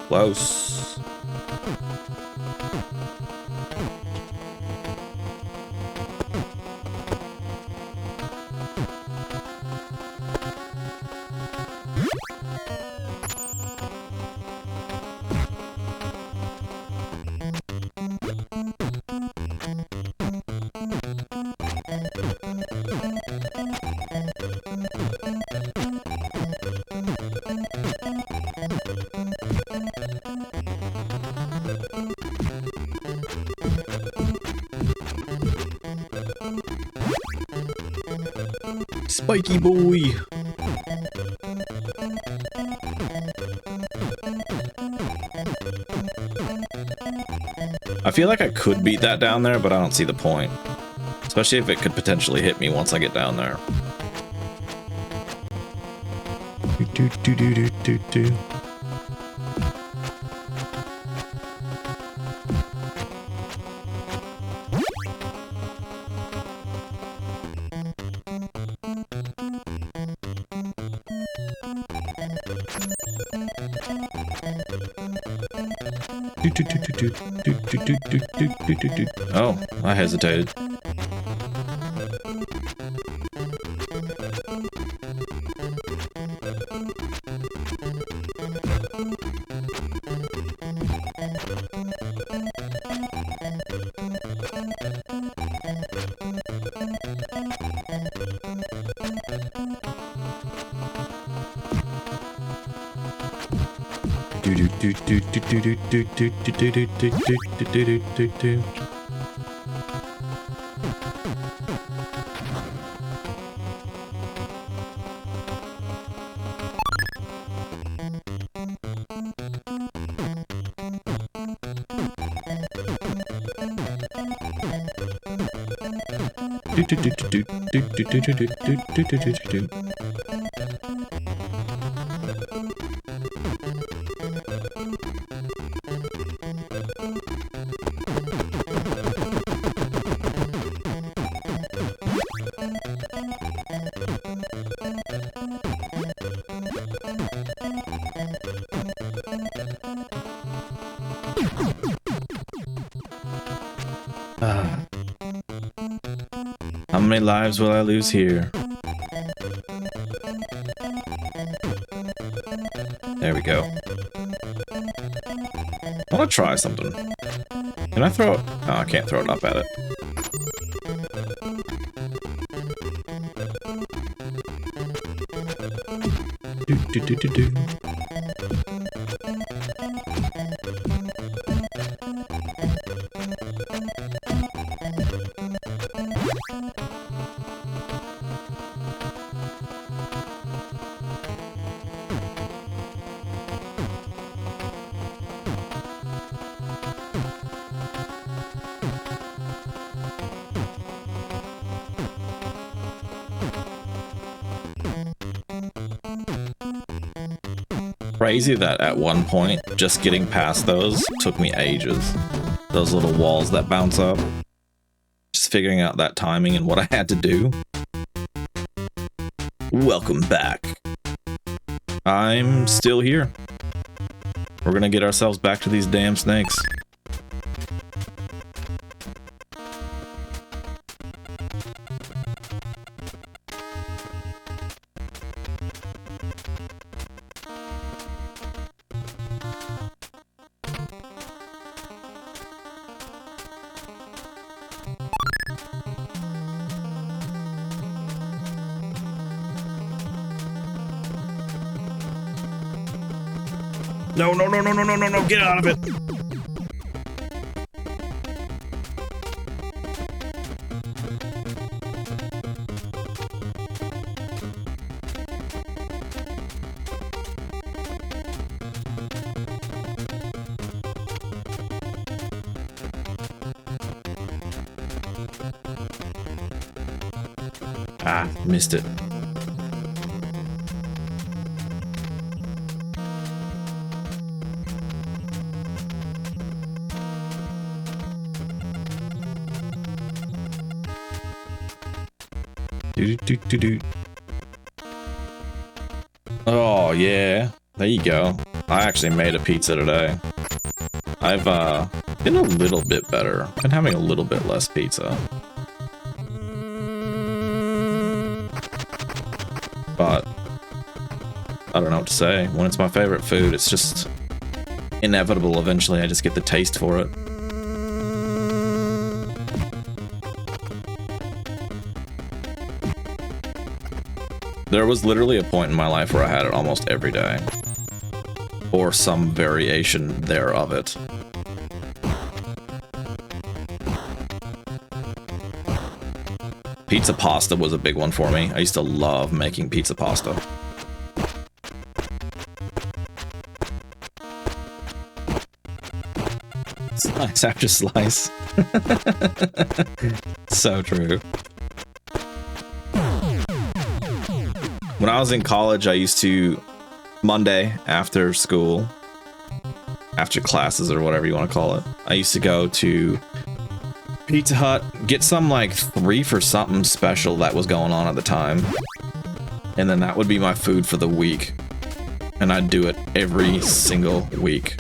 Close. Spiky boy. I feel like I could beat that down there, but I don't see the point. Especially if it could potentially hit me once I get down there. Oh, I hesitated. How many lives will I lose here? There we go. I want to try something. Can I throw it? Oh, I can't throw it up at it. Do. Crazy that at one point, just getting past those took me ages. Those little walls that bounce up. Just figuring out that timing and what I had to do Welcome back. I'm still here. We're gonna get ourselves back to these damn snakes. No, no, no, no, no, no, no, no, get out of it! Ah, missed it. Oh yeah, there you go. I actually made a pizza today. I've been a little bit better. Been having a little bit less pizza. But I don't know what to say. When it's my favorite food, it's just inevitable. Eventually I just get the taste for it. There was literally a point in my life where I had it almost every day. Or some variation thereof it. Pizza pasta was a big one for me. I used to love making pizza pasta. Slice after slice. So true. When I was in college, I used to, Monday after school, after classes or whatever you want to call it, I used to go to Pizza Hut, get some like 3 for something special that was going on at the time. And then that would be my food for the week. And I'd do it every single week.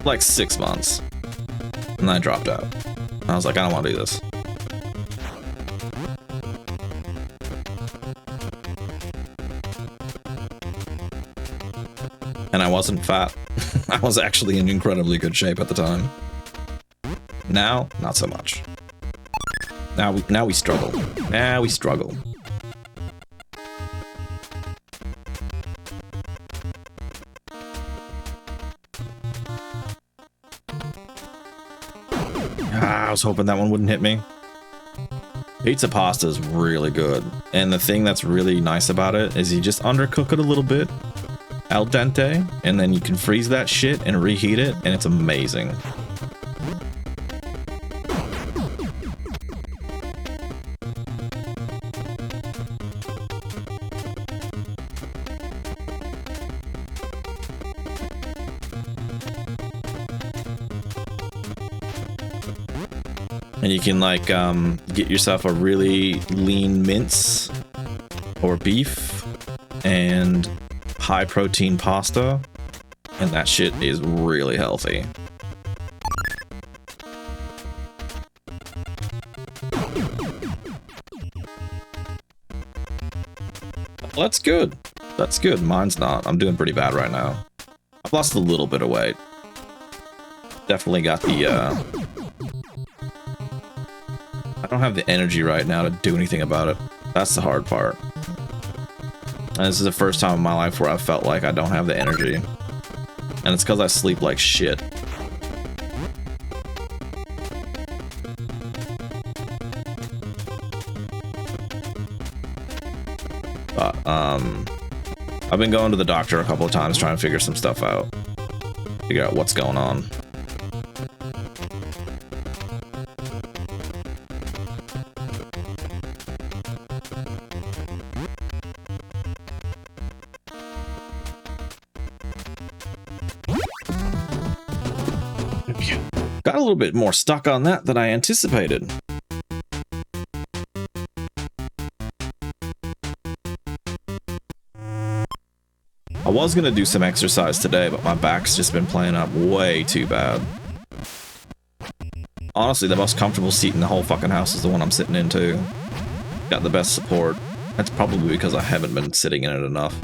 Like 6 months. And I dropped out. I was like, I don't want to do this. And I wasn't fat. I was actually in incredibly good shape at the time. Now, not so much. Now we struggle. Now we struggle. I was hoping that one wouldn't hit me. Pizza pasta is really good. And the thing that's really nice about it is you just undercook it a little bit, al dente, and then you can freeze that shit and reheat it, and it's amazing. And you can like get yourself a really lean mince or beef and high protein pasta, and that shit is really healthy. Well, that's good. That's good. Mine's not. I'm doing pretty bad right now. I've lost a little bit of weight. Definitely got the I don't have the energy right now to do anything about it. That's the hard part. And this is the first time in my life where I felt like I don't have the energy. And it's because I sleep like shit. But, I've been going to the doctor a couple of times trying to figure some stuff out. Figure out what's going on. Got a little bit more stuck on that than I anticipated. I was gonna do some exercise today, but my back's just been playing up way too bad. Honestly, the most comfortable seat in the whole fucking house is the one I'm sitting in too. Got the best support. That's probably because I haven't been sitting in it enough.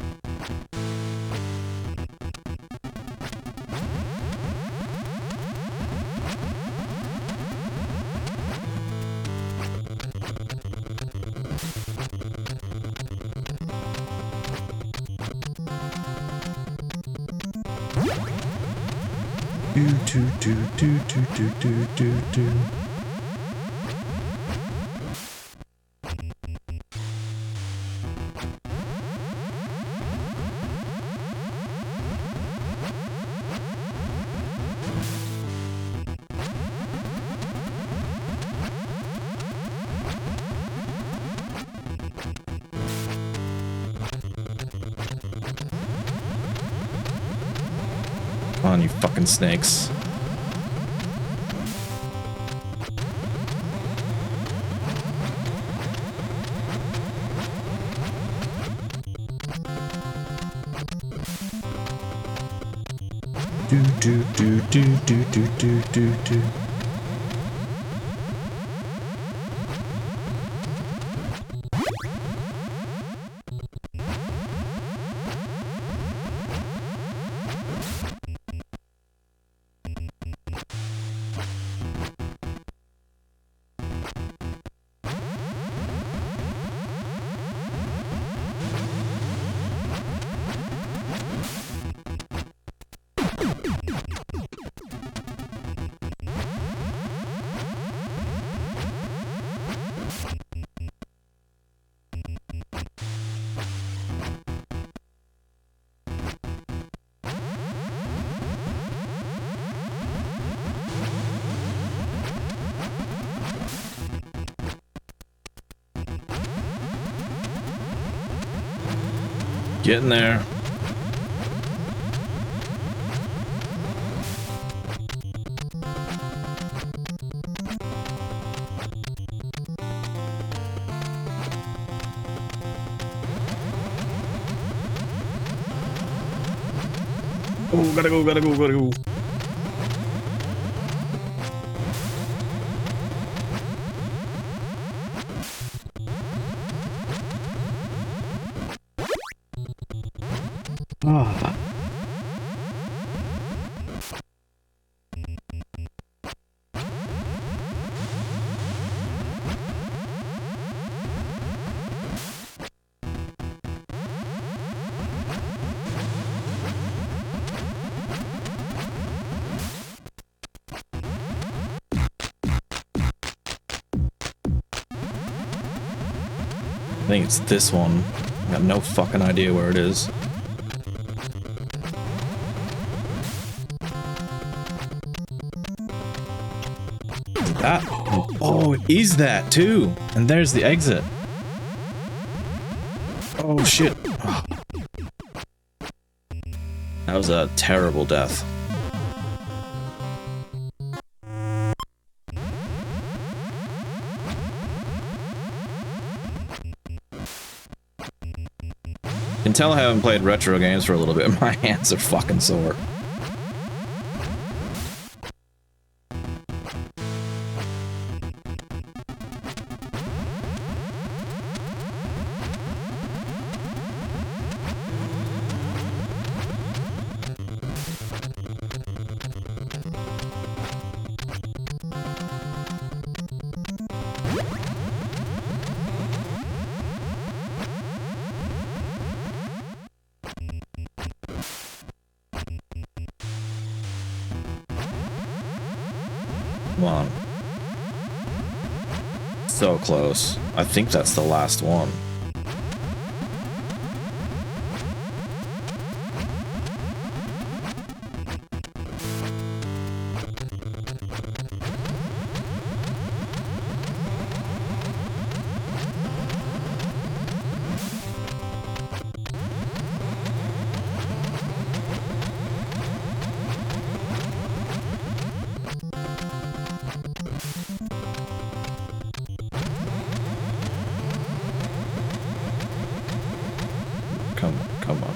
Do. Come on, you fucking snakes. Do. Getting there. Oh, gotta go. Ah. I think it's this one. I got no fucking idea where it is. That? Oh, it is that too. And there's the exit. Oh shit. Oh. That was a terrible death. You can tell I haven't played retro games for a little bit. My hands are fucking sore. Come on. So close. I think that's the last one. Come on.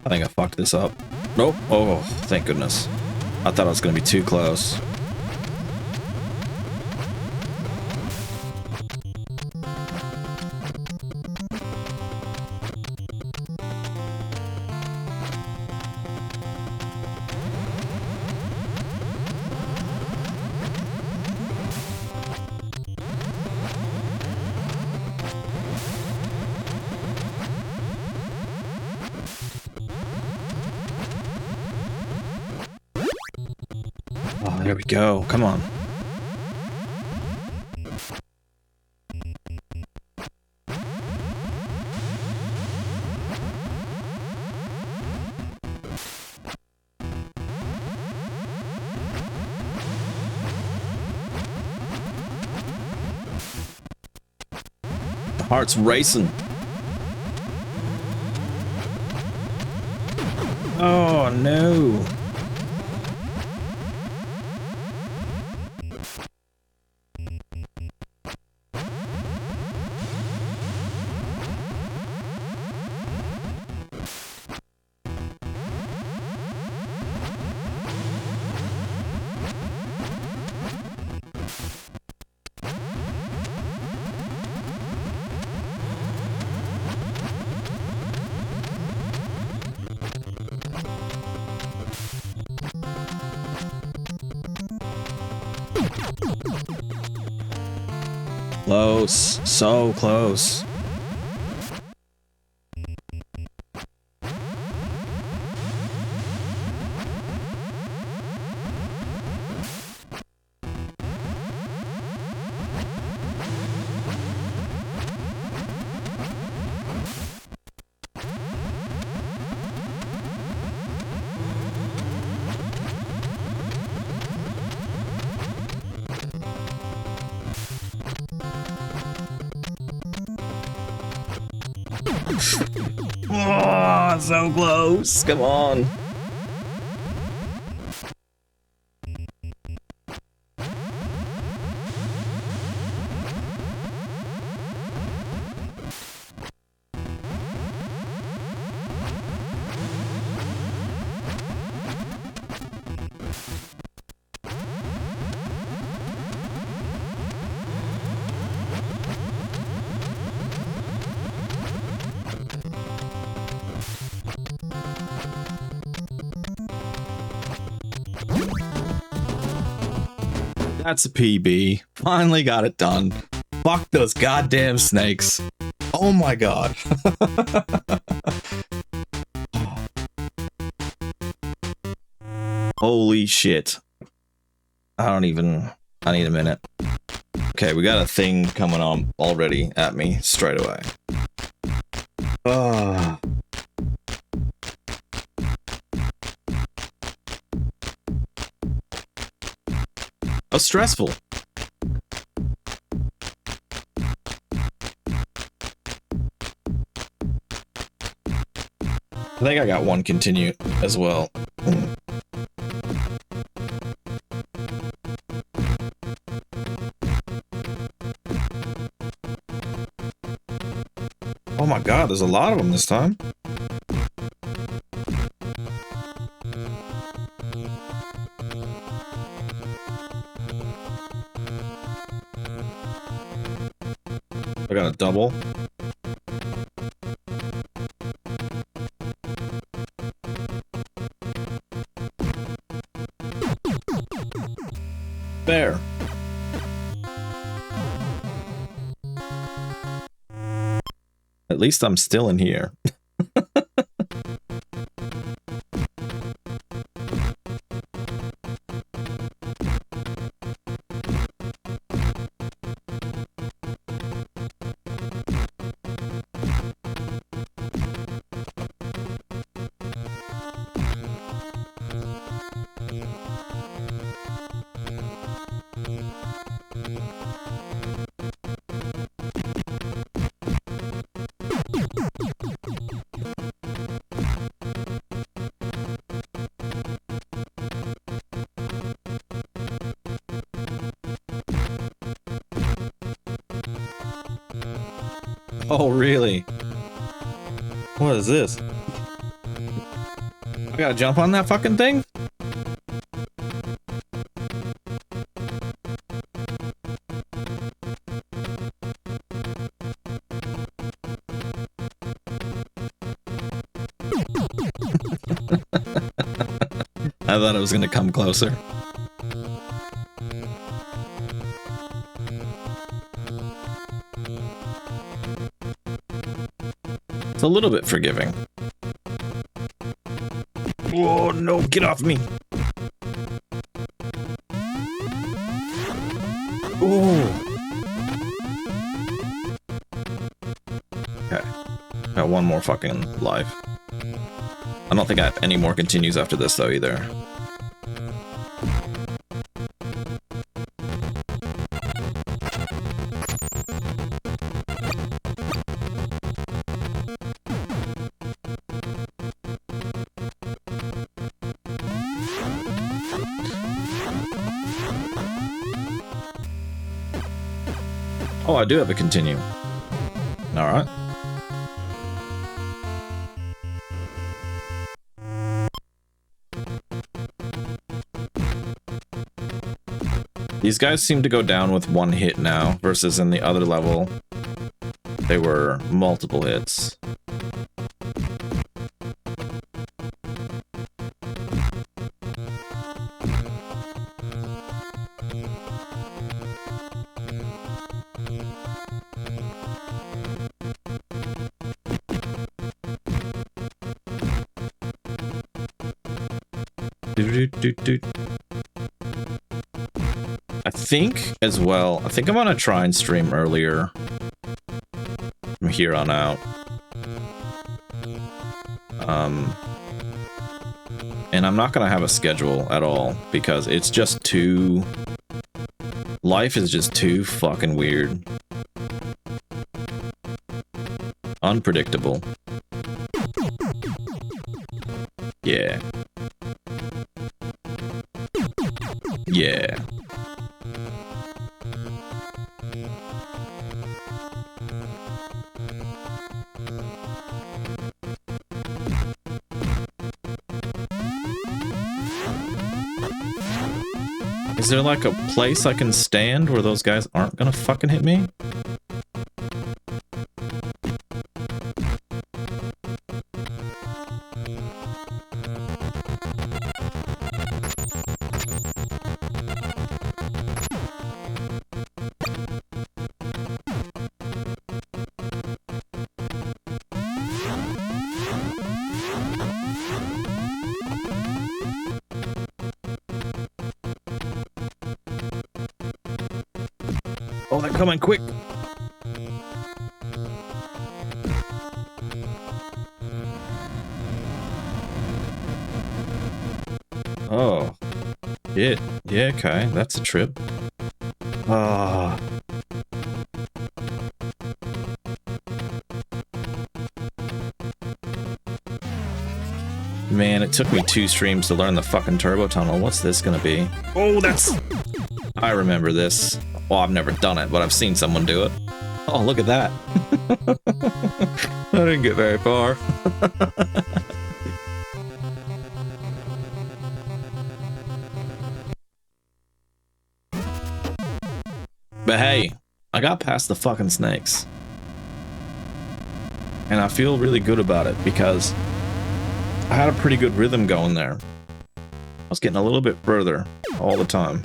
I think I fucked this up. Nope. Oh, thank goodness. I thought I was going to be too close. Oh, there we go. Come on. The heart's racing. Oh, no. Close. So close. Oh, so close. Come on. That's a PB. Finally got it done. Fuck those goddamn snakes. Oh my god. Holy shit. I need a minute. Okay, we got a thing coming on already at me straight away. How stressful. I think I got one continue as well. Oh my god, there's a lot of them this time. I got a double. There. At least I'm still in here. Oh, really? What is this? I gotta jump on that fucking thing? I thought it was gonna come closer. It's a little bit forgiving. Oh no, get off me! Oh! Okay. Got one more fucking life. I don't think I have any more continues after this though either. Oh, I do have a continue. Alright. These guys seem to go down with one hit now, versus in the other level, they were multiple hits. I think as well, I think I'm gonna try and stream earlier from here on out. And I'm not gonna have a schedule at all because it's just too... Life is just too fucking weird. Unpredictable. Yeah. Yeah. Is there like a place I can stand where those guys aren't gonna fucking hit me? Oh, they're coming quick! Oh. Shit. Yeah, okay. That's a trip. Ah. Man, it took me 2 streams to learn the fucking turbo tunnel. What's this gonna be? Oh, that's... I remember this. Well, I've never done it, but I've seen someone do it. Oh, look at that. I didn't get very far. But hey, I got past the fucking snakes. And I feel really good about it because I had a pretty good rhythm going there. I was getting a little bit further all the time.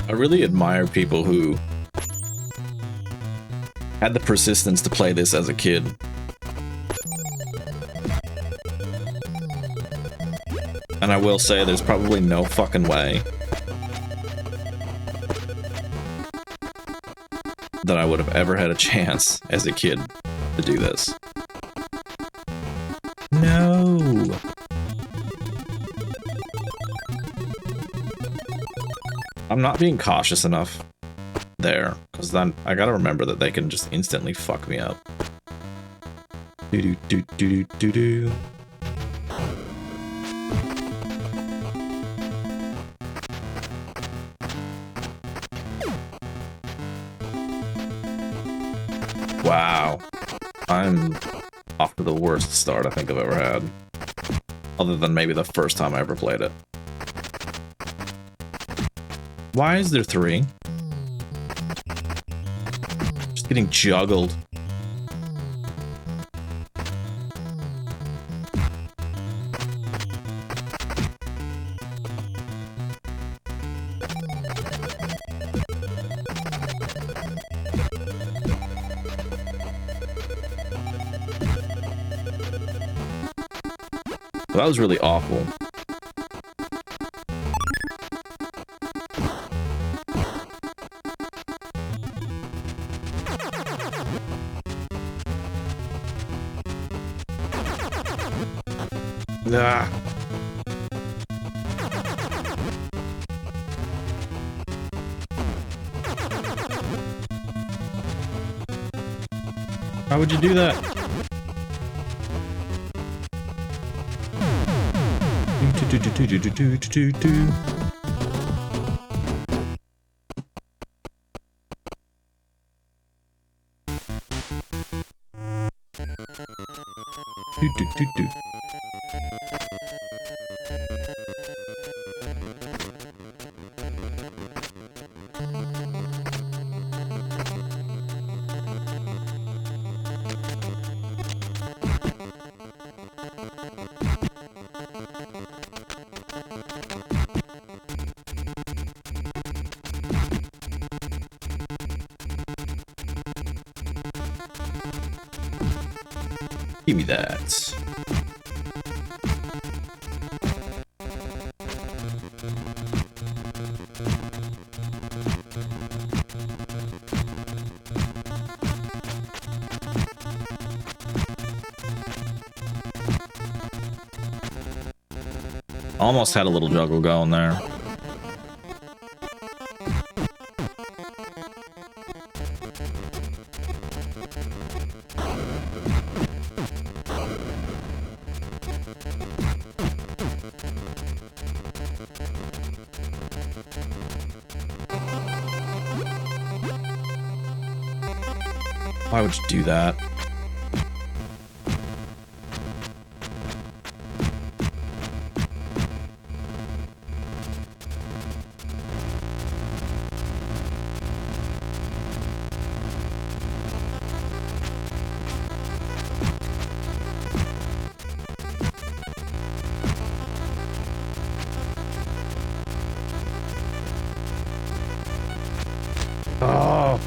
I really admire people who had the persistence to play this as a kid. And I will say there's probably no fucking way that I would have ever had a chance as a kid to do this. No! I'm not being cautious enough there, because then I gotta remember that they can just instantly fuck me up. Do-do-do-do-do-do-do. Wow. I'm off to the worst start I think I've ever had. Other than maybe the first time I ever played it. Why is there 3? Just getting juggled. That was really awful. Ah. How would you do that? Give me that. Almost had a little juggle going there. Why would you do that? Oh.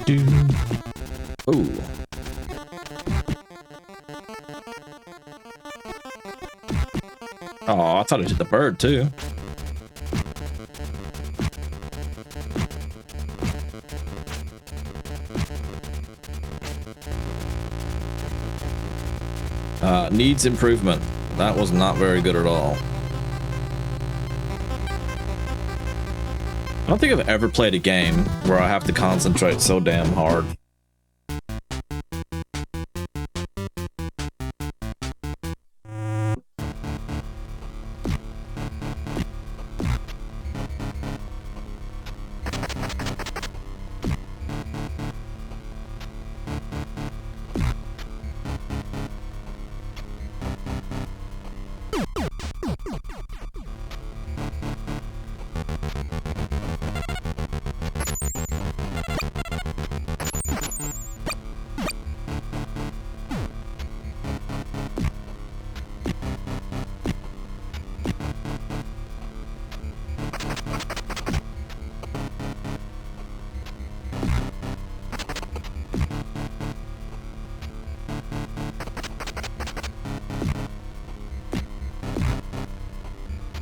Do. Oh. Oh, I thought it hit the bird too. Needs improvement. That was not very good at all. I don't think I've ever played a game where I have to concentrate so damn hard.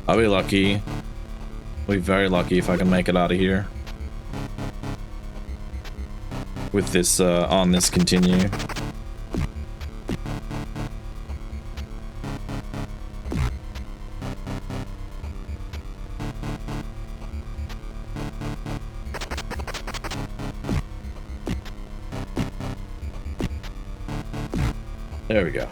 I'll be lucky. I'll be very lucky if I can make it out of here. With this, on this continue. There we go.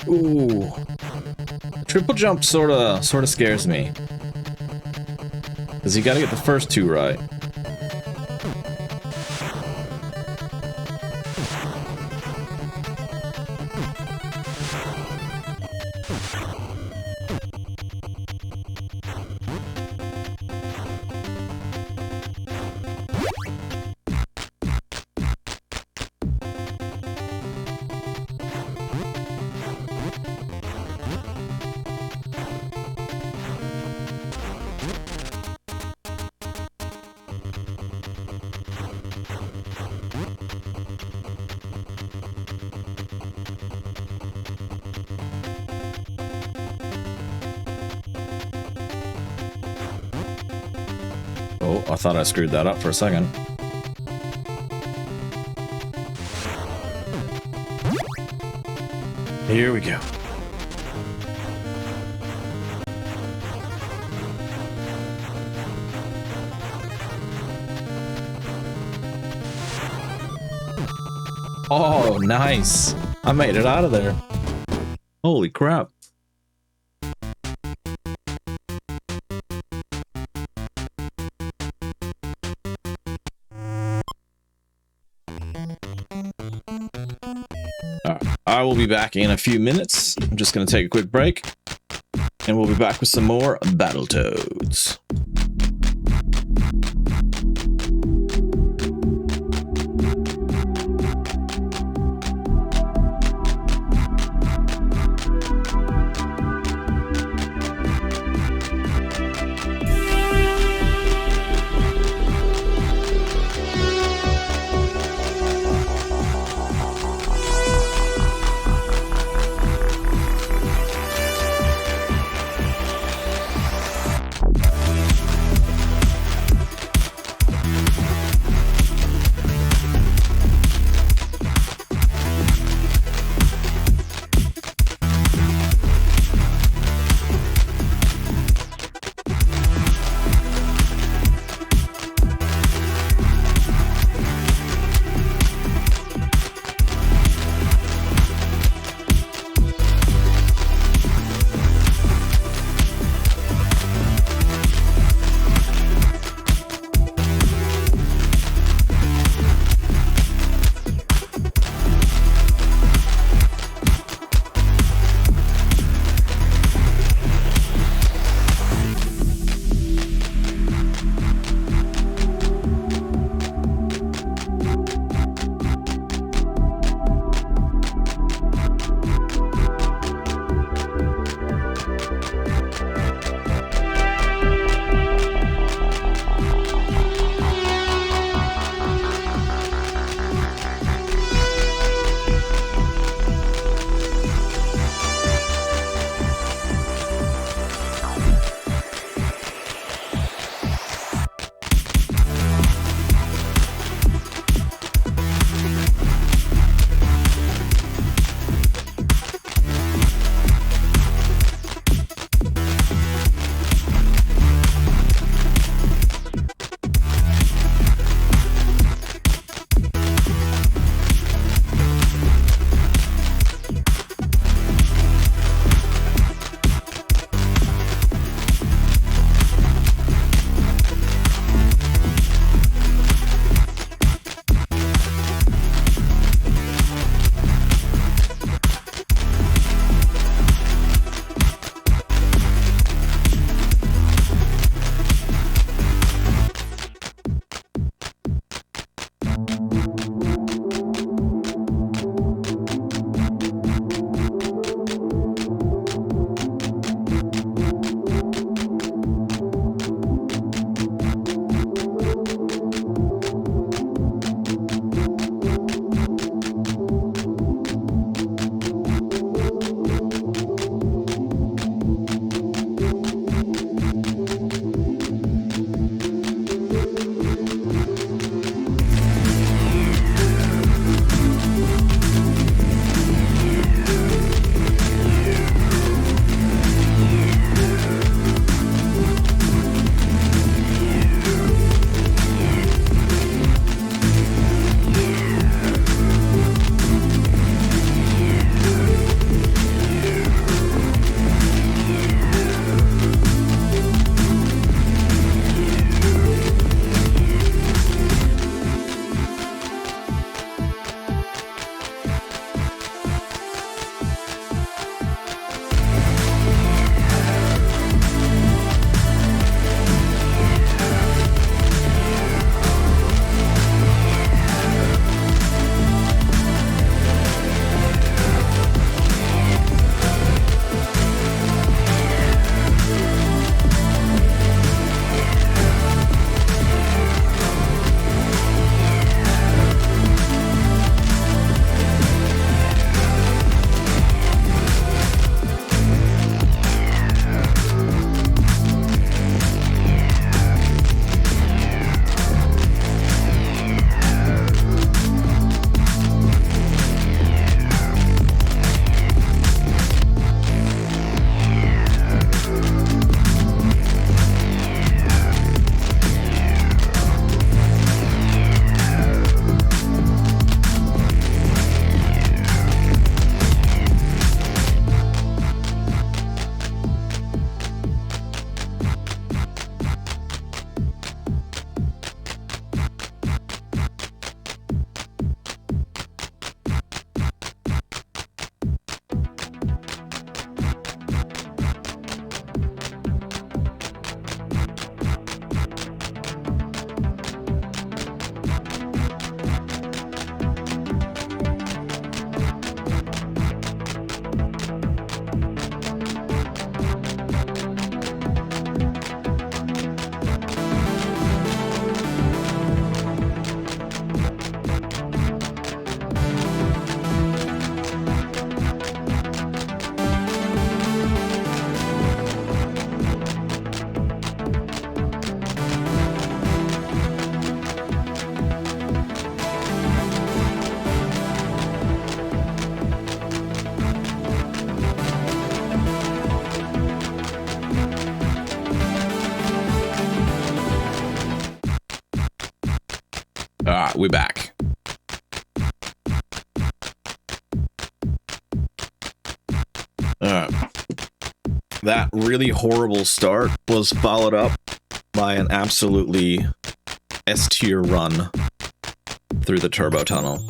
Ooh. Triple jump sorta scares me. Cause you gotta get the first two right. Oh, I thought I screwed that up for a second. Here we go. Oh, nice. I made it out of there. Holy crap. I will be back in a few minutes. I'm just going to take a quick break, and we'll be back with some more Battletoads. Alright, we're back. Alright. That really horrible start was followed up by an absolutely S-tier run through the turbo tunnel.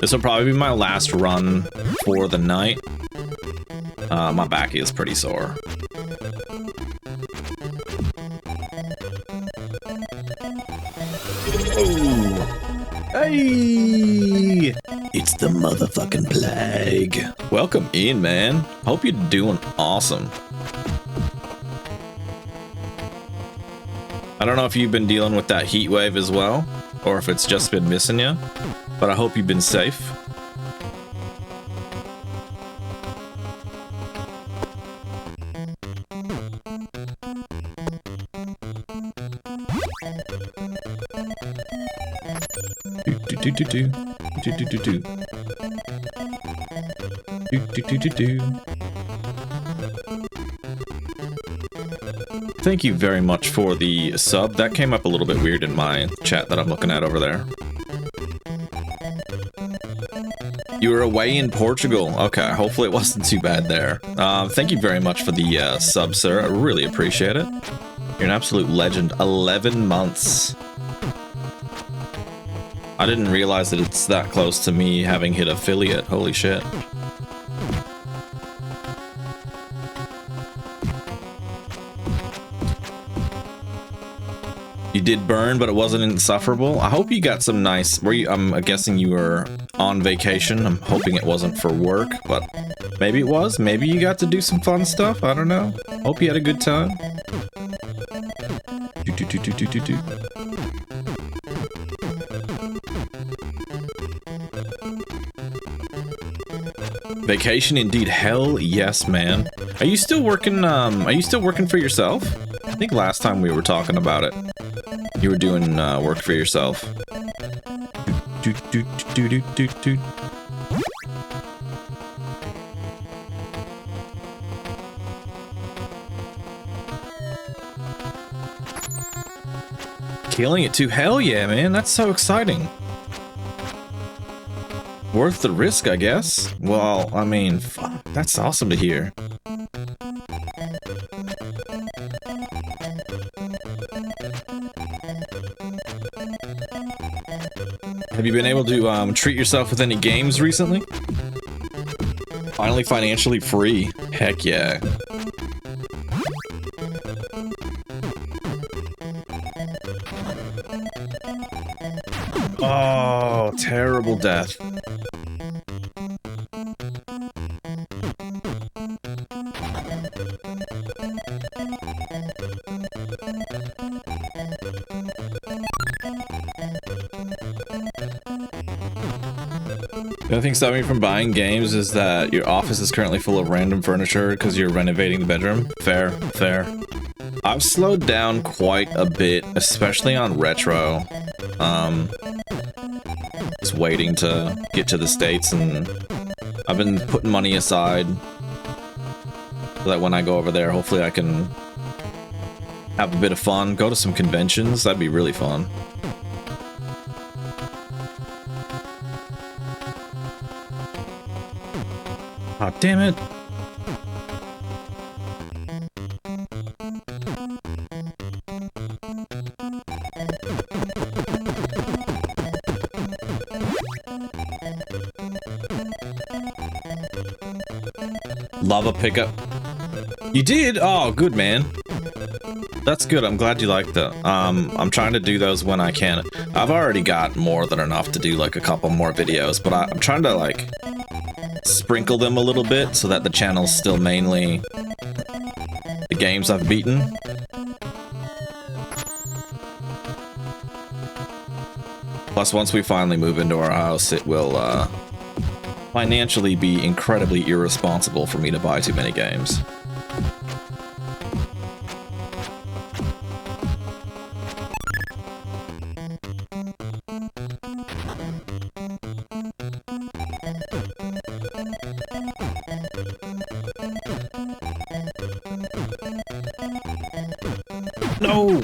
This will probably be my last run for the night. My back is pretty sore. Oh. Hey! It's the motherfucking plague. Welcome in, man. Hope you're doing awesome. I don't know if you've been dealing with that heat wave as well, or if it's just been missing you, but I hope you've been safe. Thank you very much for the sub. That came up a little bit weird in my chat that I'm looking at over there. You were away in Portugal. Okay, hopefully it wasn't too bad there. Thank you very much for the sub, sir. I really appreciate it. You're an absolute legend. 11 months. I didn't realize that it's that close to me having hit affiliate. Holy shit. You did burn, but it wasn't insufferable. I hope you got some nice... I'm guessing you were on vacation. I'm hoping it wasn't for work, but maybe it was. Maybe you got to do some fun stuff. I don't know. Hope you had a good time. Vacation indeed. Hell yes, man. Are you still working for yourself? I think last time we were talking about it, you were doing work for yourself. Killing it too. Hell yeah, man. That's so exciting. Worth the risk, I guess. Well, I mean, fuck, that's awesome to hear. Have you been able to treat yourself with any games recently? Finally financially free. Heck yeah. Oh, terrible death. The only thing stopping me from buying games is that your office is currently full of random furniture because you're renovating the bedroom. Fair, fair. I've slowed down quite a bit, especially on retro. Just waiting to get to the States, and I've been putting money aside so that when I go over there, hopefully I can have a bit of fun, go to some conventions. That'd be really fun. Oh, damn it. Lava pickup. You did? Oh, good, man. That's good. I'm glad you liked that. I'm trying to do those when I can. I've already got more than enough to do like a couple more videos, but I'm trying to like sprinkle them a little bit so that the channel's still mainly the games I've beaten. Plus, once we finally move into our house, it will financially be incredibly irresponsible for me to buy too many games. No!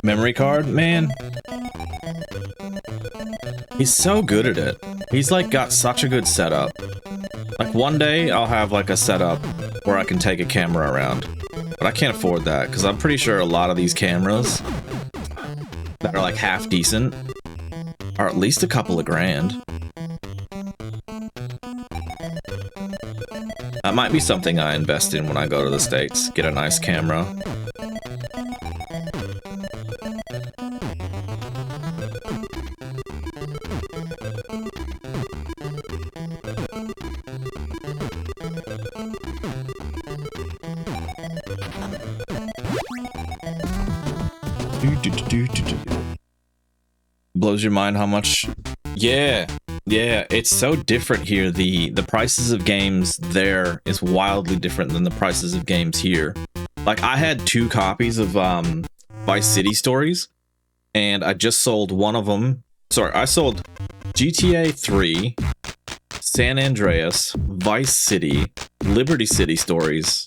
Memory card? Man. He's so good at it. He's like got such a good setup. Like one day I'll have like a setup where I can take a camera around. But I can't afford that because I'm pretty sure a lot of these cameras that are like half decent are at least a couple of grand. That might be something I invest in when I go to the States. Get a nice camera. Blows your mind how much. Yeah, it's so different here. The prices of games there is wildly different than the prices of games here. Like I had 2 copies of Vice City Stories, and I just sold one of them. Sorry, I sold GTA 3, San Andreas, Vice City, Liberty City Stories,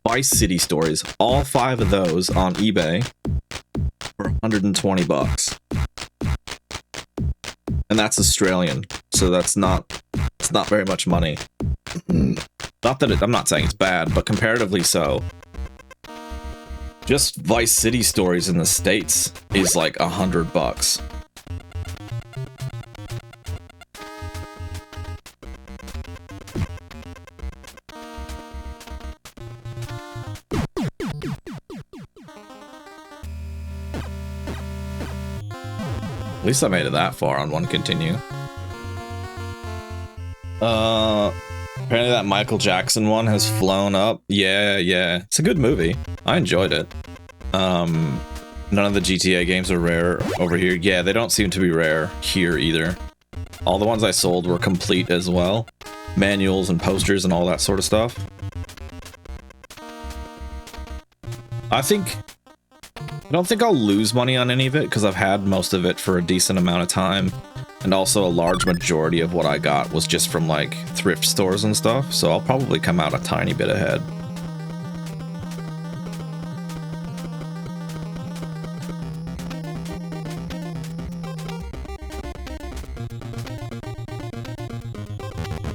Vice City Stories, all 5 of those on eBay for 120 bucks. And that's Australian, so it's not very much money. Not that I'm not saying it's bad, but comparatively so. Just Vice City Stories in the States is like 100 bucks. At least I made it that far on one continue. Apparently that Michael Jackson one has flown up. Yeah. It's a good movie. I enjoyed it. None of the GTA games are rare over here. Yeah, they don't seem to be rare here either. All the ones I sold were complete as well. Manuals and posters and all that sort of stuff. I don't think I'll lose money on any of it because I've had most of it for a decent amount of time. And also a large majority of what I got was just from like thrift stores and stuff. So I'll probably come out a tiny bit ahead.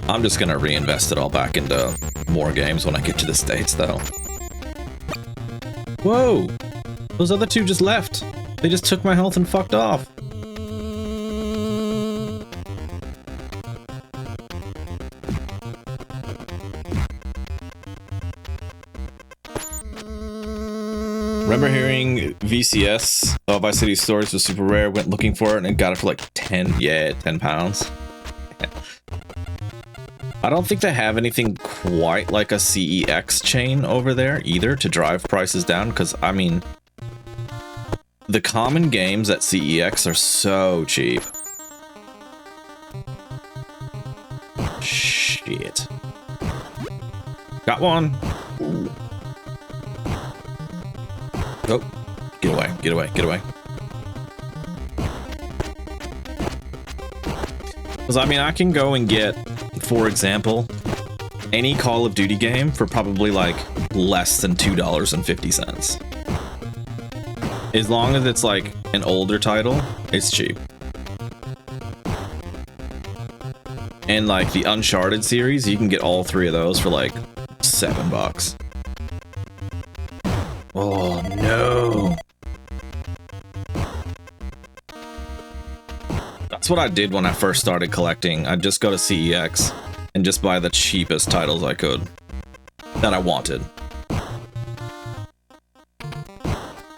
I'm just gonna reinvest it all back into more games when I get to the States though. Whoa! Those other 2 just left. They just took my health and fucked off. Remember hearing VCS of Vice City Stories was super rare, went looking for it and got it for like 10 pounds. I don't think they have anything quite like a CEX chain over there either to drive prices down, because I mean, the common games at CEX are so cheap. Shit. Got one. Ooh. Oh, get away, get away, get away. Because I mean, I can go and get, for example, any Call of Duty game for probably like less than $2.50. As long as it's like an older title, it's cheap. And like the Uncharted series, you can get all 3 of those for like $7. Oh no. That's what I did when I first started collecting. I'd just go to CEX and just buy the cheapest titles I could that I wanted.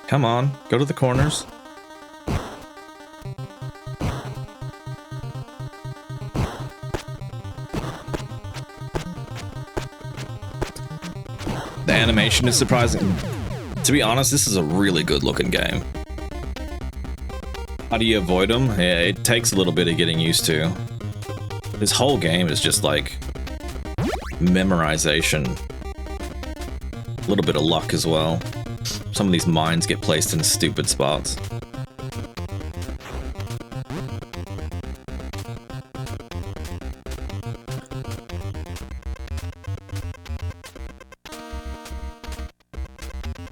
Come on, go to the corners. The animation is surprising. To be honest, this is a really good looking game. How do you avoid them? Yeah, it takes a little bit of getting used to. This whole game is just like memorization. A little bit of luck as well. Some of these mines get placed in stupid spots.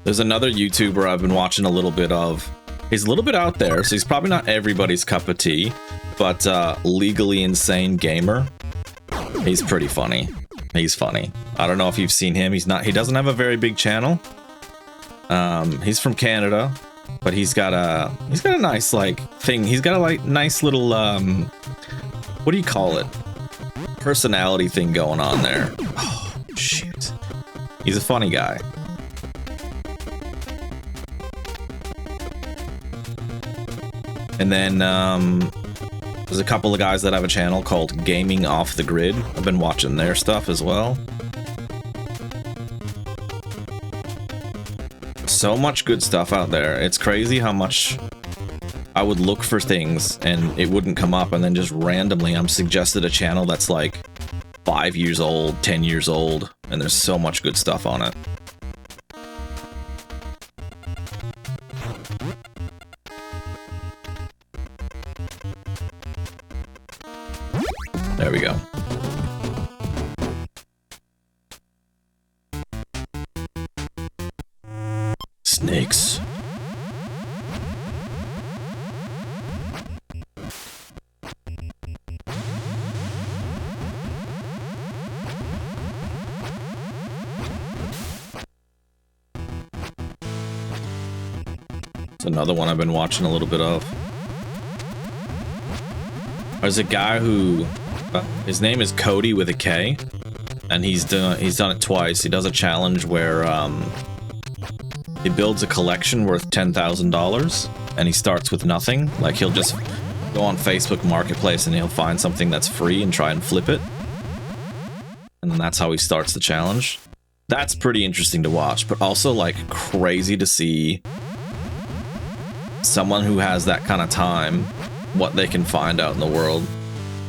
There's another YouTuber I've been watching a little bit of. He's a little bit out there, so he's probably not everybody's cup of tea, but Legally Insane Gamer. He's pretty funny. He's funny. I don't know if you've seen him. He doesn't have a very big channel. He's from Canada, but he's got a nice like thing. He's got a like nice little what do you call it? Personality thing going on there. Oh, shoot. He's a funny guy. And then there's a couple of guys that have a channel called Gaming Off the Grid. I've been watching their stuff as well. So much good stuff out there. It's crazy how much I would look for things and it wouldn't come up, and then just randomly I'm suggested a channel that's like 5 years old, 10 years old, and there's so much good stuff on it. There we go. Snakes. It's another one I've been watching a little bit of. There's a guy who his name is Cody with a K, and he's done it twice. He does a challenge where he builds a collection worth $10,000, and he starts with nothing. Like, he'll just go on Facebook Marketplace and he'll find something that's free and try and flip it, and then that's how he starts the challenge. That's pretty interesting to watch, but also like crazy to see someone who has that kind of time, what they can find out in the world.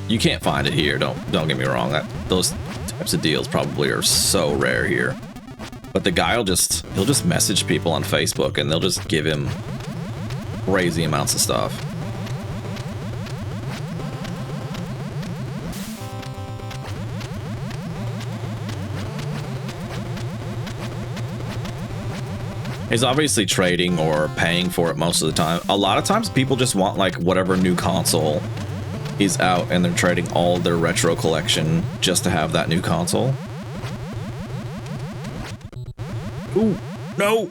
You can't find it here, don't get me wrong. Those types of deals probably are so rare here. But the guy he'll just message people on Facebook and they'll just give him crazy amounts of stuff. He's obviously trading or paying for it most of the time. A lot of times people just want like whatever new console is out and they're trading all their retro collection just to have that new console. Ooh, no.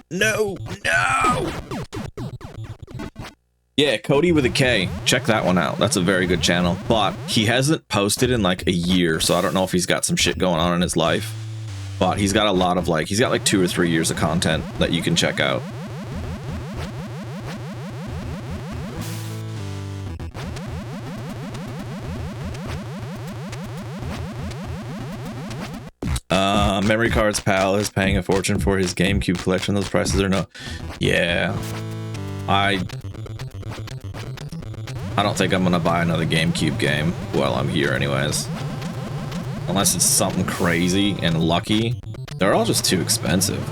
Yeah, Cody with a K. Check that one out. That's a very good channel. But he hasn't posted in like a year, so I don't know if he's got some shit going on in his life. But he's got a lot of like, he's got like 2 or 3 years of content that you can check out. Memory Cards Pal is paying a fortune for his GameCube collection. Those prices are no... Yeah. I don't think I'm gonna buy another GameCube game while I'm here anyways. Unless it's something crazy and lucky. They're all just too expensive.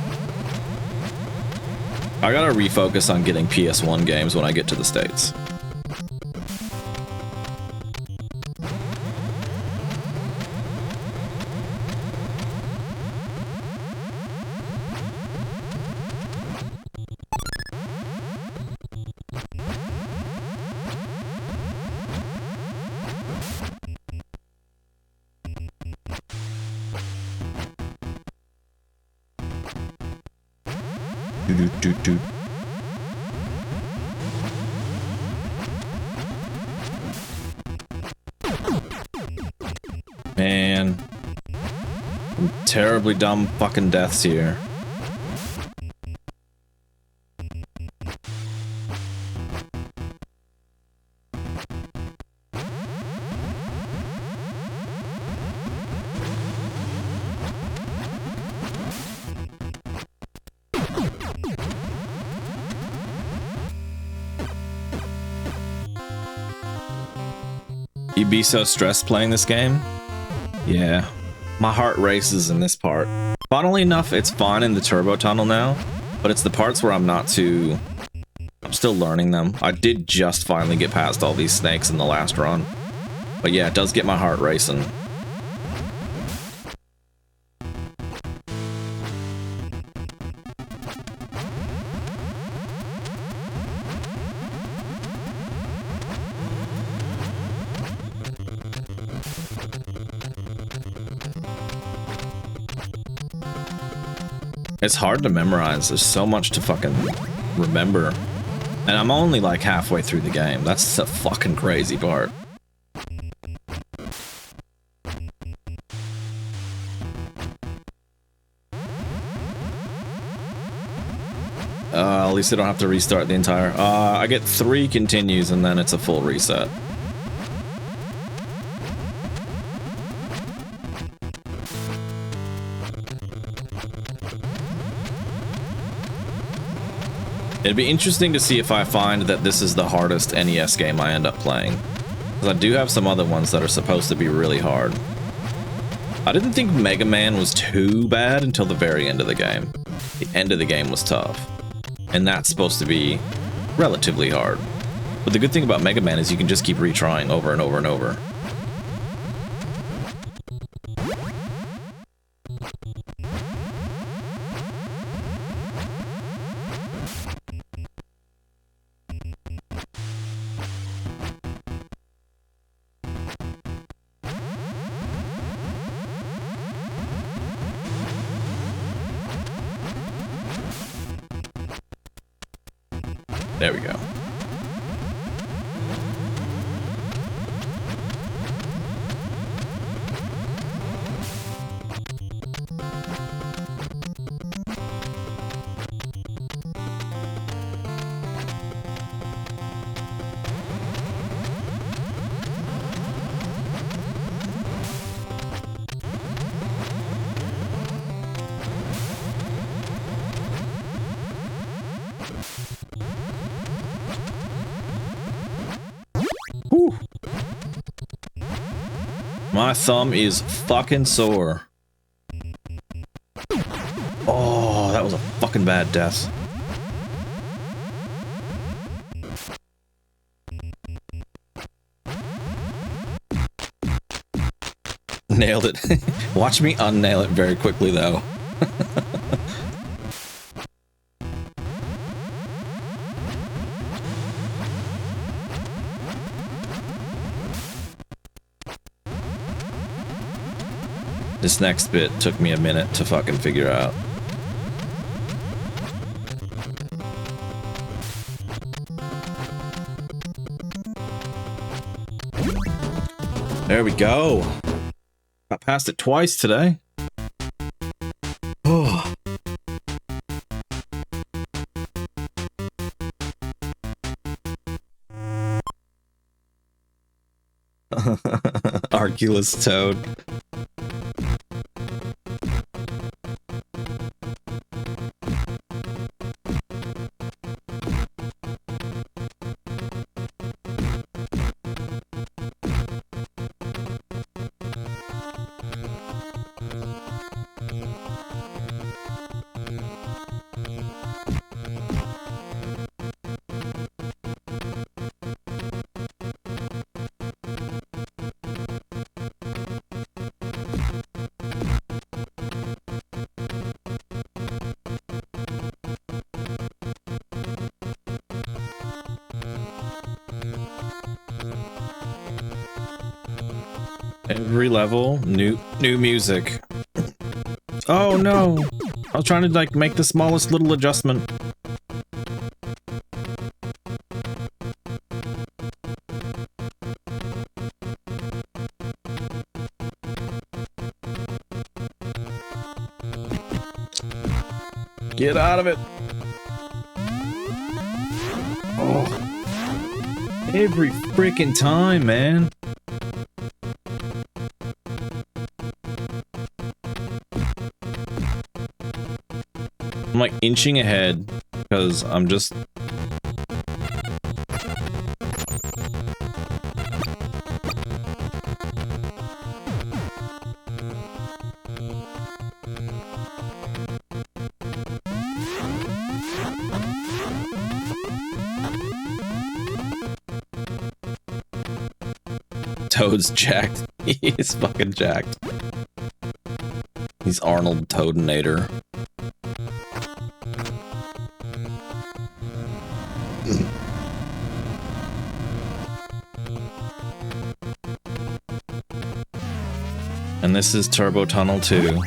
I gotta refocus on getting PS1 games when I get to the States. Man, some terribly dumb fucking deaths here. You'd be so stressed playing this game? Yeah, my heart races in this part. Funnily enough, it's fine in the turbo tunnel now, but it's the parts where I'm still learning them. I did just finally get past all these snakes in the last run. But yeah, it does get my heart racing. It's hard to memorize. There's so much to fucking remember. And I'm only like halfway through the game. That's the fucking crazy part. At least I don't have to restart the entire... I get 3 continues and then it's a full reset. It'd be interesting to see if I find that this is the hardest NES game I end up playing. Because I do have some other ones that are supposed to be really hard. I didn't think Mega Man was too bad until the very end of the game. The end of the game was tough. And that's supposed to be relatively hard. But the good thing about Mega Man is you can just keep retrying over and over and over. There we go. Whew. My thumb is fucking sore. Oh, that was a fucking bad death. Nailed it. Watch me unnail it very quickly, though. This next bit took me a minute to fucking figure out. There we go. Got past it twice today. Oh. Arculus Toad. Every level, new music. Oh no! I was trying to like make the smallest little adjustment. Get out of it! Oh. Every freaking time, man. I'm like inching ahead because I'm just... Toad's jacked. He is fucking jacked. He's Arnold Toadinator. And this is Turbo Tunnel 2.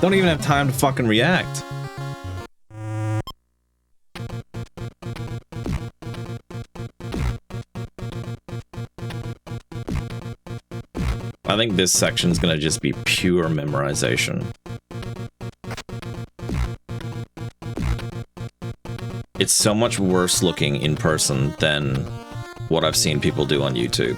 Don't even have time to fucking react. I think this section's gonna just be pure memorization. It's so much worse looking in person than what I've seen people do on YouTube.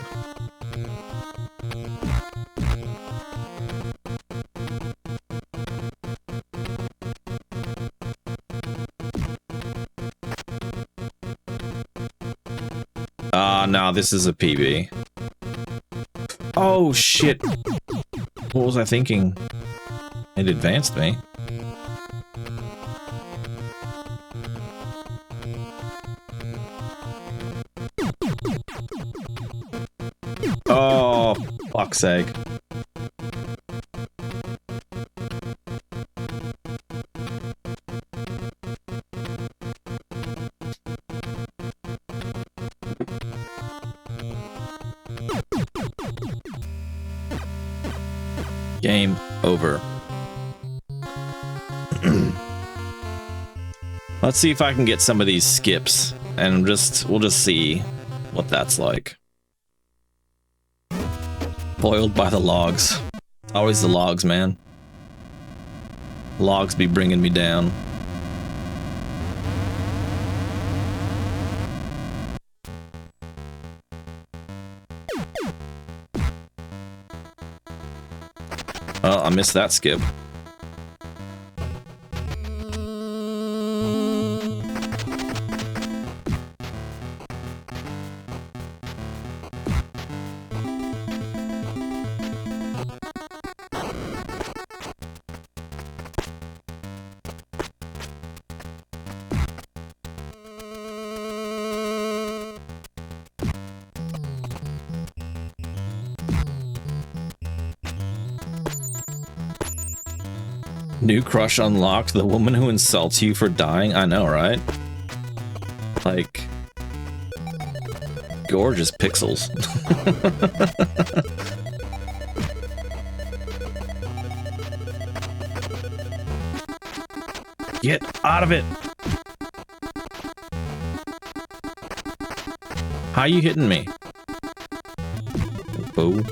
No, this is a PB. Oh, shit. What was I thinking? It advanced me. Oh, fuck's sake. Game over. Let's see if I can get some of these skips, and we'll just see what that's like. Boiled by the logs. Always the logs, man. Logs be bringing me down. Oh, I missed that skip. New crush unlocked, the woman who insults you for dying. I know, right? Like, gorgeous pixels. Get out of it! How you hitting me? Boo.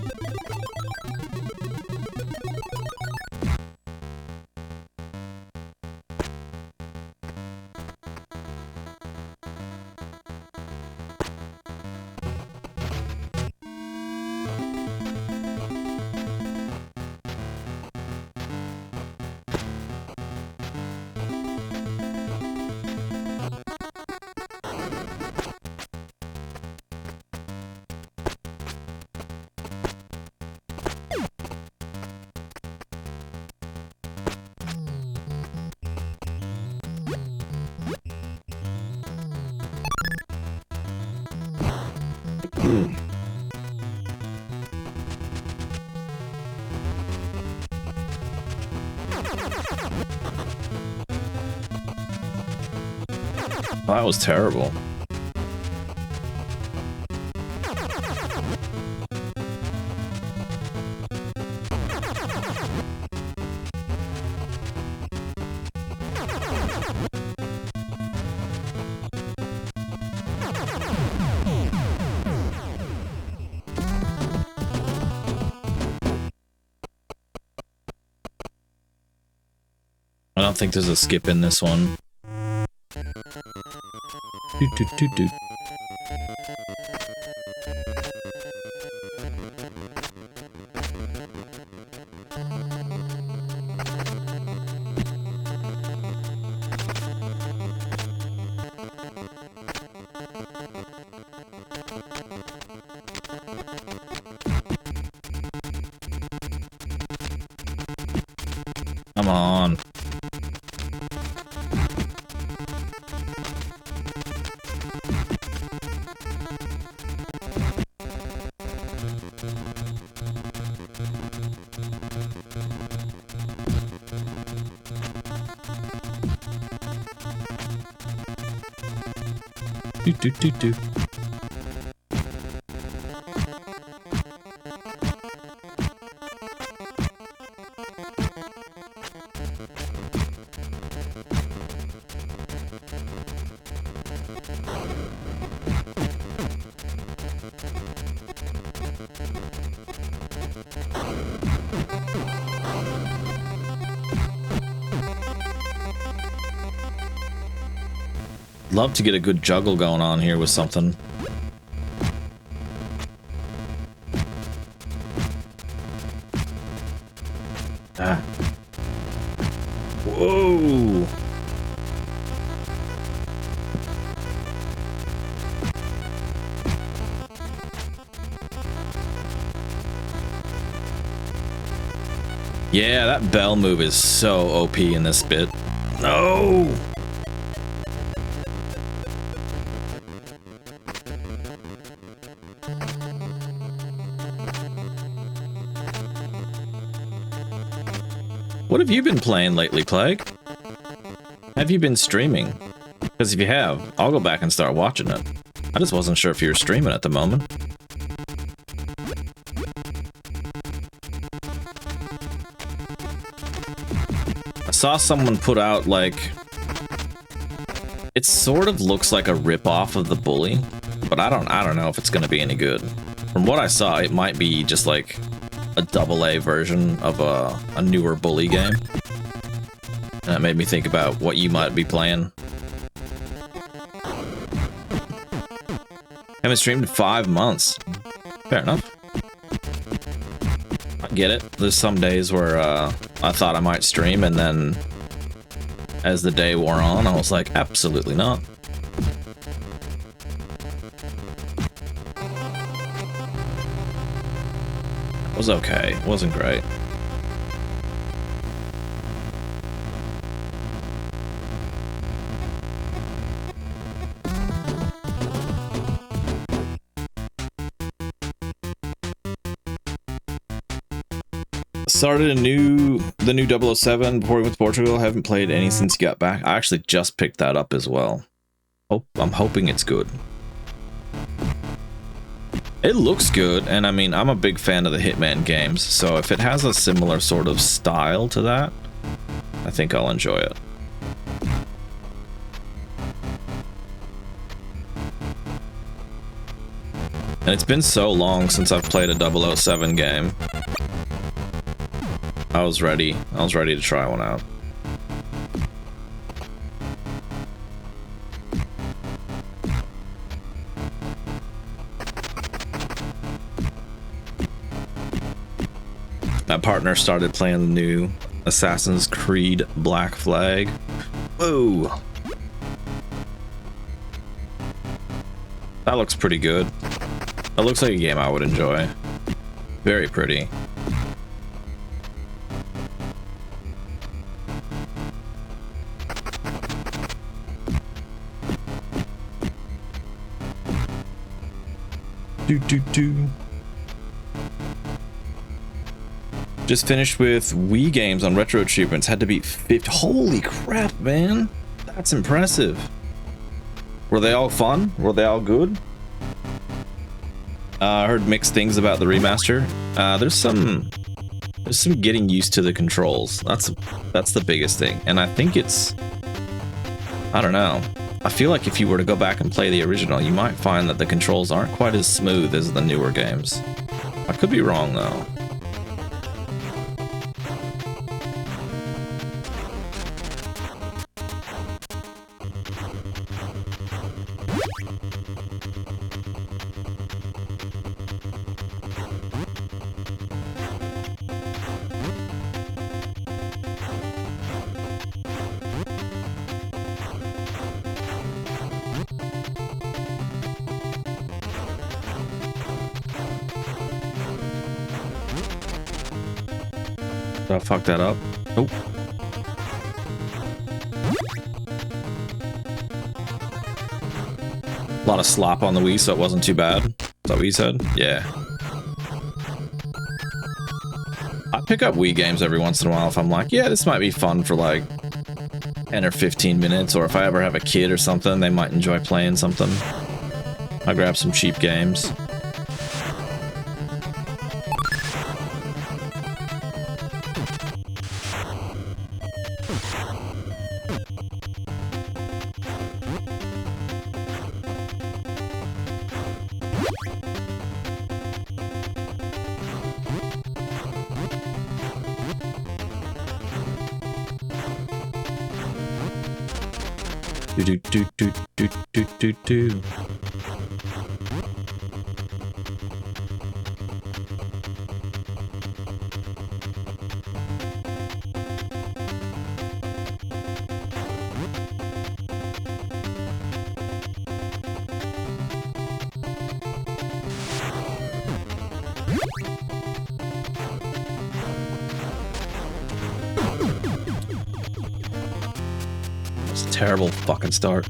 That was terrible. I don't think there's a skip in this one. Doot, doot, doot, doot. Come on. Do, do, do. Love to get a good juggle going on here with something. Ah. Whoa. Yeah, that bell move is so OP in this bit. No! What have you been playing lately, Plague? Have you been streaming? Because if you have, I'll go back and start watching it. I just wasn't sure if you were streaming at the moment. I saw someone put out, like... It sort of looks like a rip-off of the Bully, but I don't know if it's going to be any good. From what I saw, it might be just like a AA version of a newer Bully game. And that made me think about what you might be playing. Haven't streamed in 5 months. Fair enough. I get it. There's some days where I thought I might stream, and then as the day wore on, I was like, absolutely not. It was okay. It wasn't great. Started the new 007 before we went to Portugal. I haven't played any since you got back. I actually just picked that up as well. I'm hoping it's good. It looks good, and I mean, I'm a big fan of the Hitman games, so if it has a similar sort of style to that, I think I'll enjoy it. And it's been so long since I've played a 007 game. I was ready to try one out. My partner started playing the new Assassin's Creed Black Flag. Whoa! That looks pretty good. That looks like a game I would enjoy. Very pretty. Just finished with Wii games on retro achievements. Had to beat 50. Holy crap, man. That's impressive. Were they all fun? Were they all good? I heard mixed things about the remaster. There's some getting used to the controls. That's the biggest thing. And I think it's... I don't know. I feel like if you were to go back and play the original, you might find that the controls aren't quite as smooth as the newer games. I could be wrong, though. Did I fuck that up? Nope. A lot of slop on the Wii, so it wasn't too bad. Is that what you said? Yeah. I pick up Wii games every once in a while if I'm like, yeah, this might be fun for like 10 or 15 minutes, or if I ever have a kid or something, they might enjoy playing something. I grab some cheap games. Do do do do do do do do. Terrible fucking start.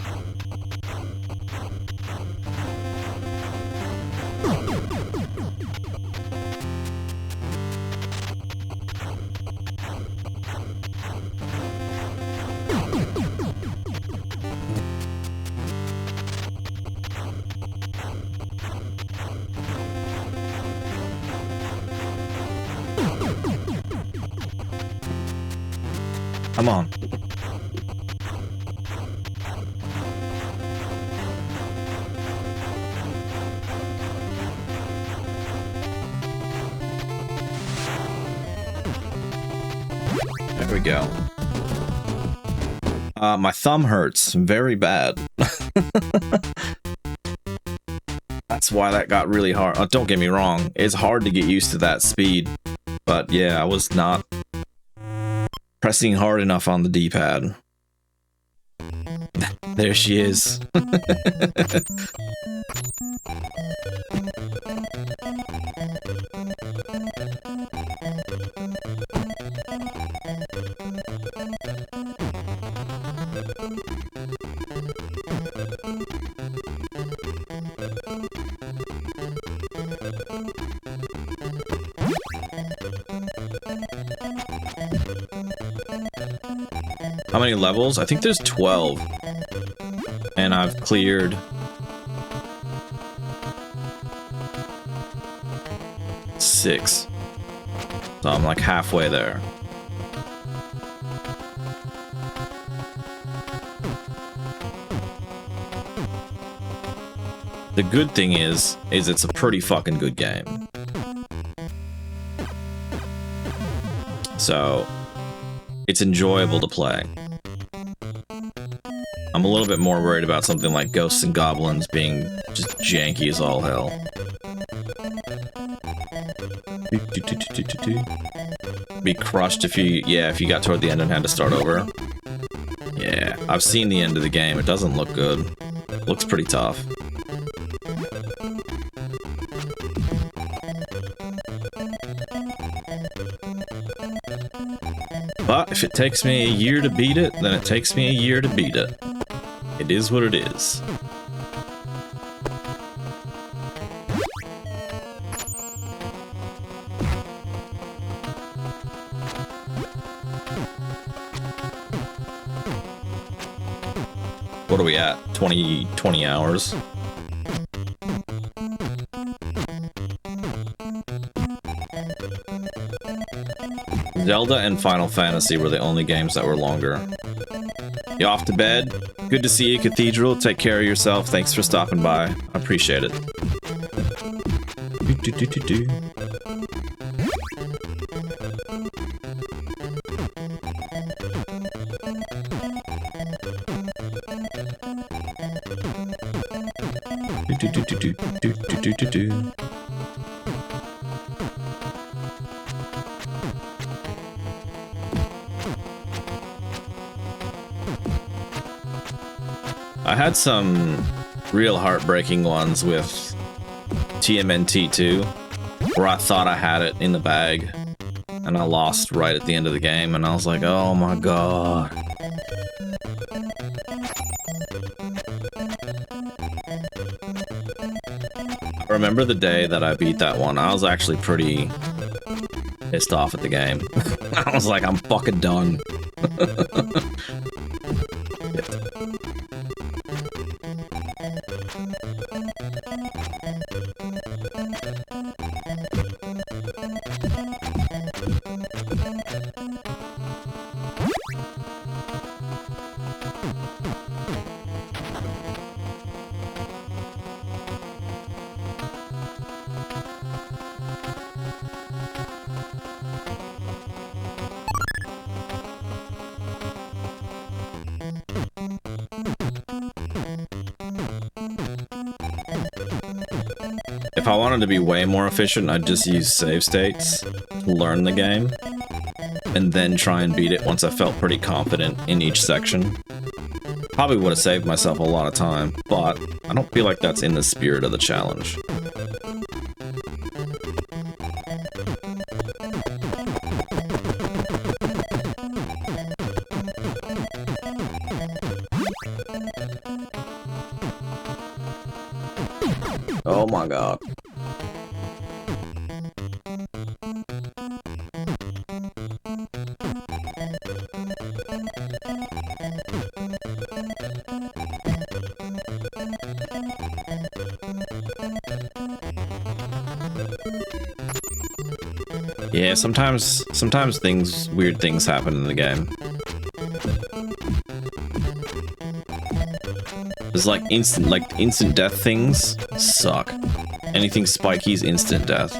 Come on. There we go. My thumb hurts very bad. That's why that got really hard. Don't get me wrong, it's hard to get used to that speed. But yeah, I was not pressing hard enough on the D-pad. There she is. How many levels? I think there's 12. And I've cleared 6. So I'm like halfway there. The good thing is it's a pretty fucking good game. So it's enjoyable to play. I'm a little bit more worried about something like Ghosts and Goblins being just janky as all hell. Be crushed if you got toward the end and had to start over. Yeah, I've seen the end of the game. It doesn't look good. It looks pretty tough. But if it takes me a year to beat it, then it takes me a year to beat it. It is what it is. What are we at? 20 hours? Zelda and Final Fantasy were the only games that were longer. You off to bed? Good to see you, Cathedral. Take care of yourself. Thanks for stopping by. I appreciate it. I had some real heartbreaking ones with TMNT 2, where I thought I had it in the bag, and I lost right at the end of the game, and I was like, oh my god. I remember the day that I beat that one, I was actually pretty pissed off at the game. I was like, I'm fucking done. I wanted to be way more efficient, I'd just use save states, learn the game, and then try and beat it once I felt pretty confident in each section. Probably would have saved myself a lot of time, but I don't feel like that's in the spirit of the challenge. Oh my god. Yeah, sometimes weird things happen in the game. There's like instant death things suck. Anything spiky is instant death.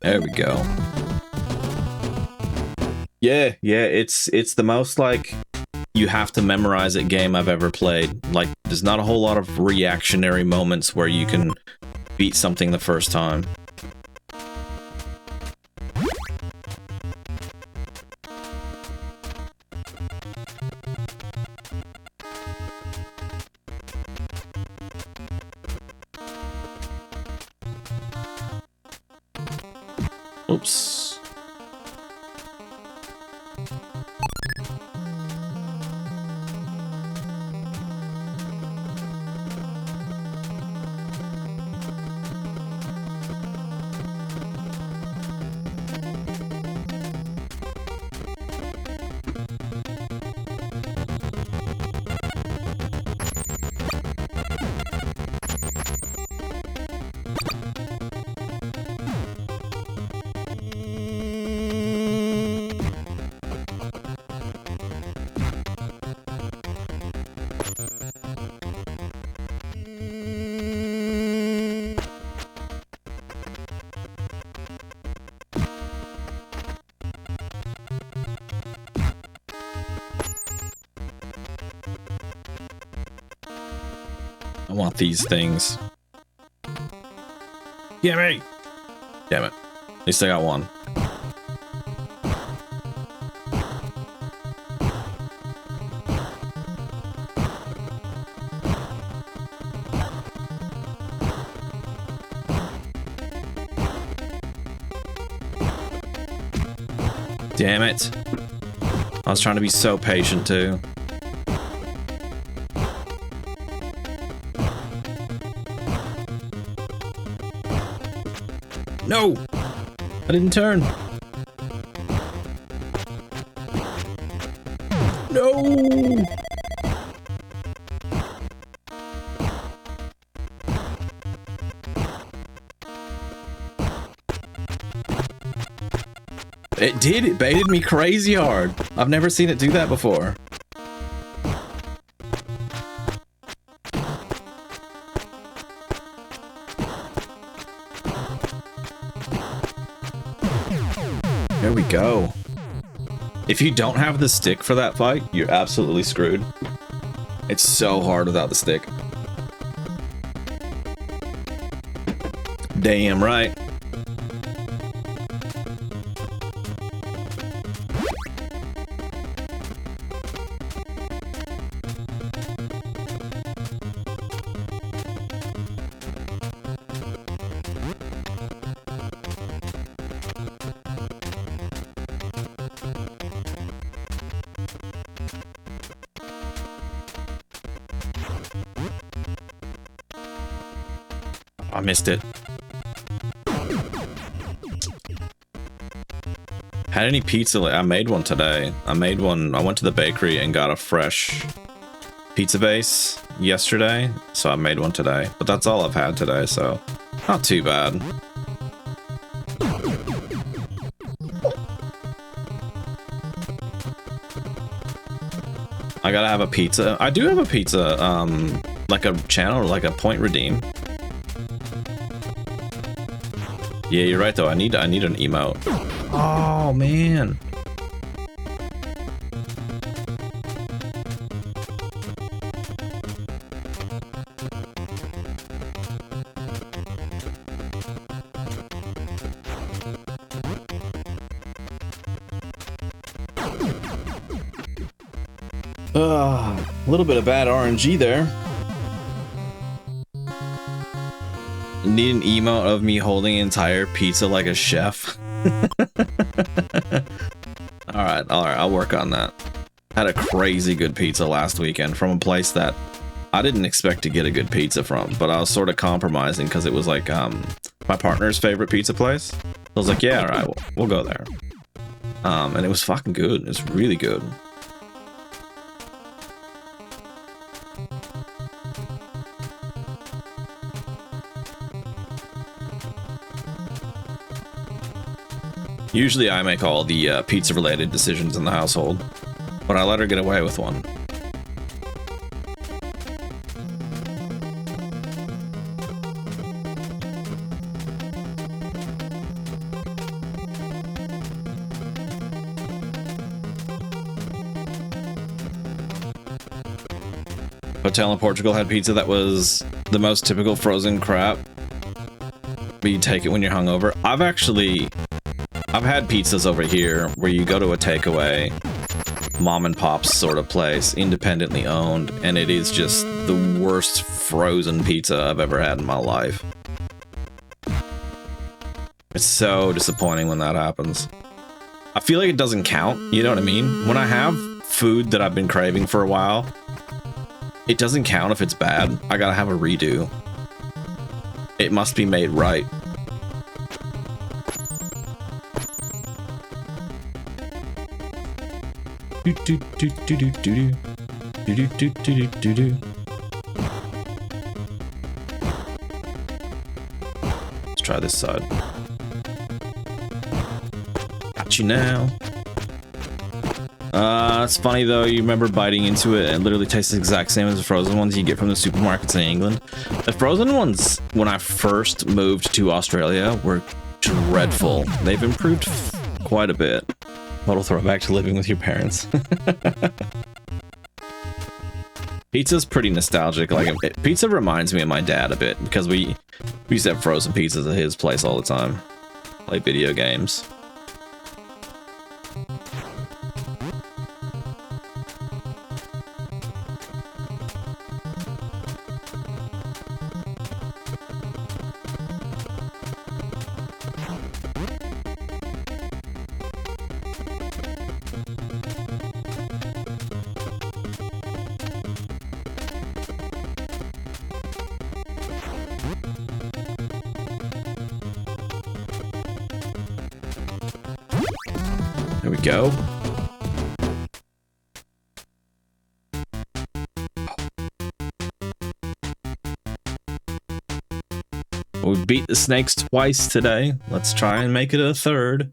There we go. Yeah, it's the most like you have to memorize it game I've ever played. Like there's not a whole lot of reactionary moments where you can beat something the first time. Oops. I want these things. Gimme! Damn it. At least I got one. Damn it. I was trying to be so patient too. No! I didn't turn. No! It did, it baited me crazy hard. I've never seen it do that before. There we go. If you don't have the stick for that fight, you're absolutely screwed. It's so hard without the stick. Damn right. I missed it. Had any pizza? I made one today. I went to the bakery and got a fresh pizza base yesterday, so I made one today. But that's all I've had today, so not too bad. gotta have a pizza. I do have a pizza, like a channel, like a point redeem. Yeah, you're right though. I need an emote. Oh man. A little bit of bad RNG there. Need an emote of me holding an entire pizza like a chef. All right, I'll work on that. Had a crazy good pizza last weekend from a place that I didn't expect to get a good pizza from, but I was sort of compromising because it was like my partner's favorite pizza place. I was like, yeah, all right, we'll go there. And it was fucking good. It was really good. Usually I make all the pizza-related decisions in the household, but I let her get away with one. Hotel in Portugal had pizza that was the most typical frozen crap, but you take it when you're hungover. I've had pizzas over here where you go to a takeaway, mom and pop's sort of place, independently owned, and it is just the worst frozen pizza I've ever had in my life. It's so disappointing when that happens. I feel like it doesn't count, you know what I mean? When I have food that I've been craving for a while, it doesn't count if it's bad. I gotta have a redo. It must be made right. Let's try this side. Got you now. It's funny though, you remember biting into it and it literally tastes the exact same as the frozen ones you get from the supermarkets in England. The frozen ones, when I first moved to Australia, were dreadful. They've improved quite a bit. Total throwback to living with your parents. Pizza's pretty nostalgic. Like, pizza reminds me of my dad a bit because we used to have frozen pizzas at his place all the time. Play video games. There we go. We beat the snakes twice today. Let's try and make it a third.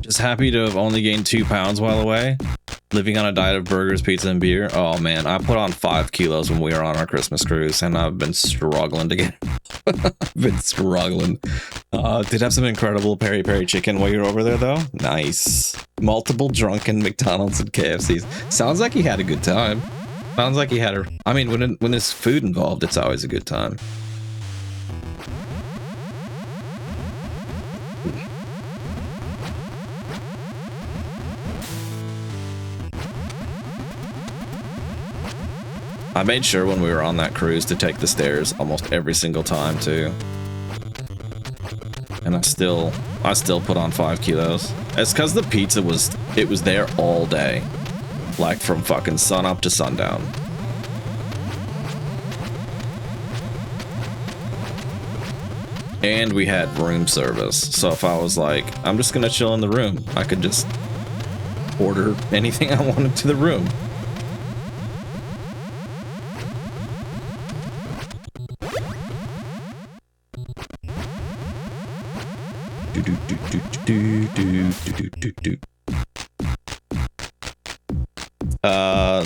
Just happy to have only gained 2 pounds while away. Living on a diet of burgers, pizza, and beer. Oh man, I put on 5 kilos when we were on our Christmas cruise, and I've been struggling to get. I've been struggling. Did have some incredible peri peri chicken while you're over there, though. Nice. Multiple drunken McDonald's and KFCs. Sounds like he had a good time. Sounds like he had a. I mean, when there's food involved, it's always a good time. I made sure when we were on that cruise to take the stairs almost every single time too. And I still put on 5 kilos. It's because the pizza was there all day. Like from fucking sun up to sundown. And we had room service. So if I was like, I'm just gonna chill in the room, I could just order anything I wanted to the room.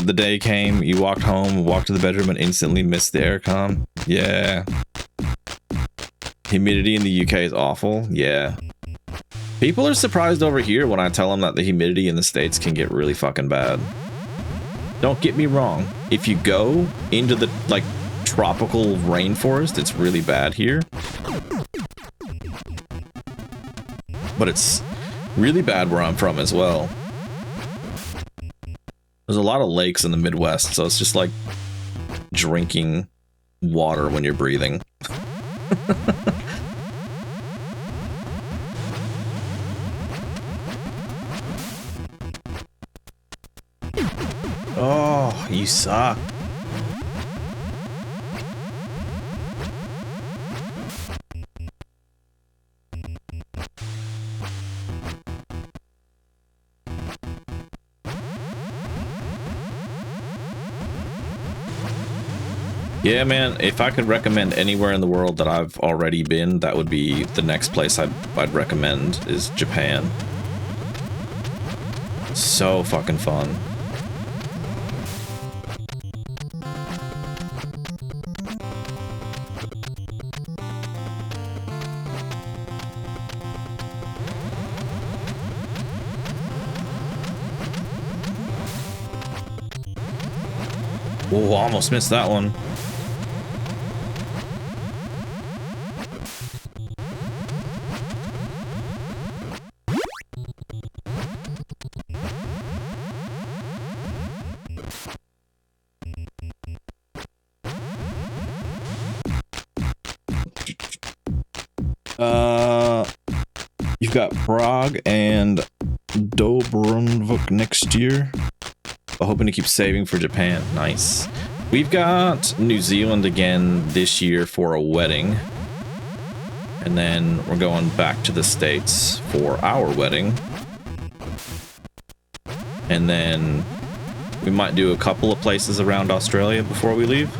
The day came, you walked home, walked to the bedroom, and instantly missed the aircon. Yeah. Humidity in the UK is awful. Yeah. People are surprised over here when I tell them that the humidity in the States can get really fucking bad. Don't get me wrong. If you go into the, like, tropical rainforest, it's really bad here. But it's really bad where I'm from as well. There's a lot of lakes in the Midwest, so it's just like drinking water when you're breathing. Oh, you suck. Yeah, man, if I could recommend anywhere in the world that I've already been, that would be the next place I'd recommend is Japan. So fucking fun. Oh, almost missed that one. You've got Prague and Dobrovolk next year. I'm hoping to keep saving for Japan. Nice. We've got New Zealand again this year for a wedding. And then we're going back to the States for our wedding. And then we might do a couple of places around Australia before we leave.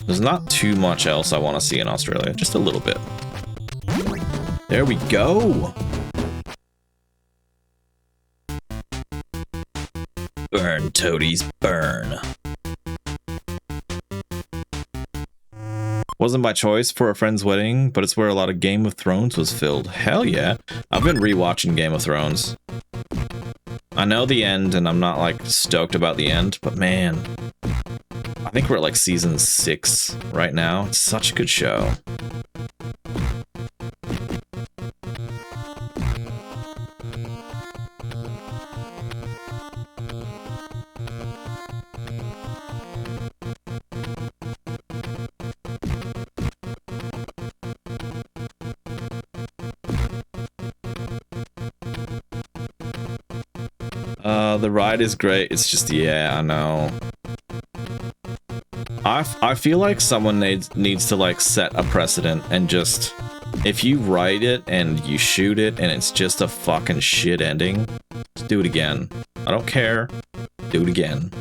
There's not too much else I want to see in Australia, just a little bit. There we go. Burn, toadies, burn. Wasn't by choice for a friend's wedding, but it's where a lot of Game of Thrones was filmed. Hell yeah. I've been rewatching Game of Thrones. I know the end, and I'm not, like, stoked about the end, but man, I think we're at, like, season 6 right now. It's such a good show. The ride is great. It's just, yeah, I know. I feel like someone needs to, like, set a precedent and just, if you write it and you shoot it and it's just a fucking shit ending, just do it again. I don't care. Do it again.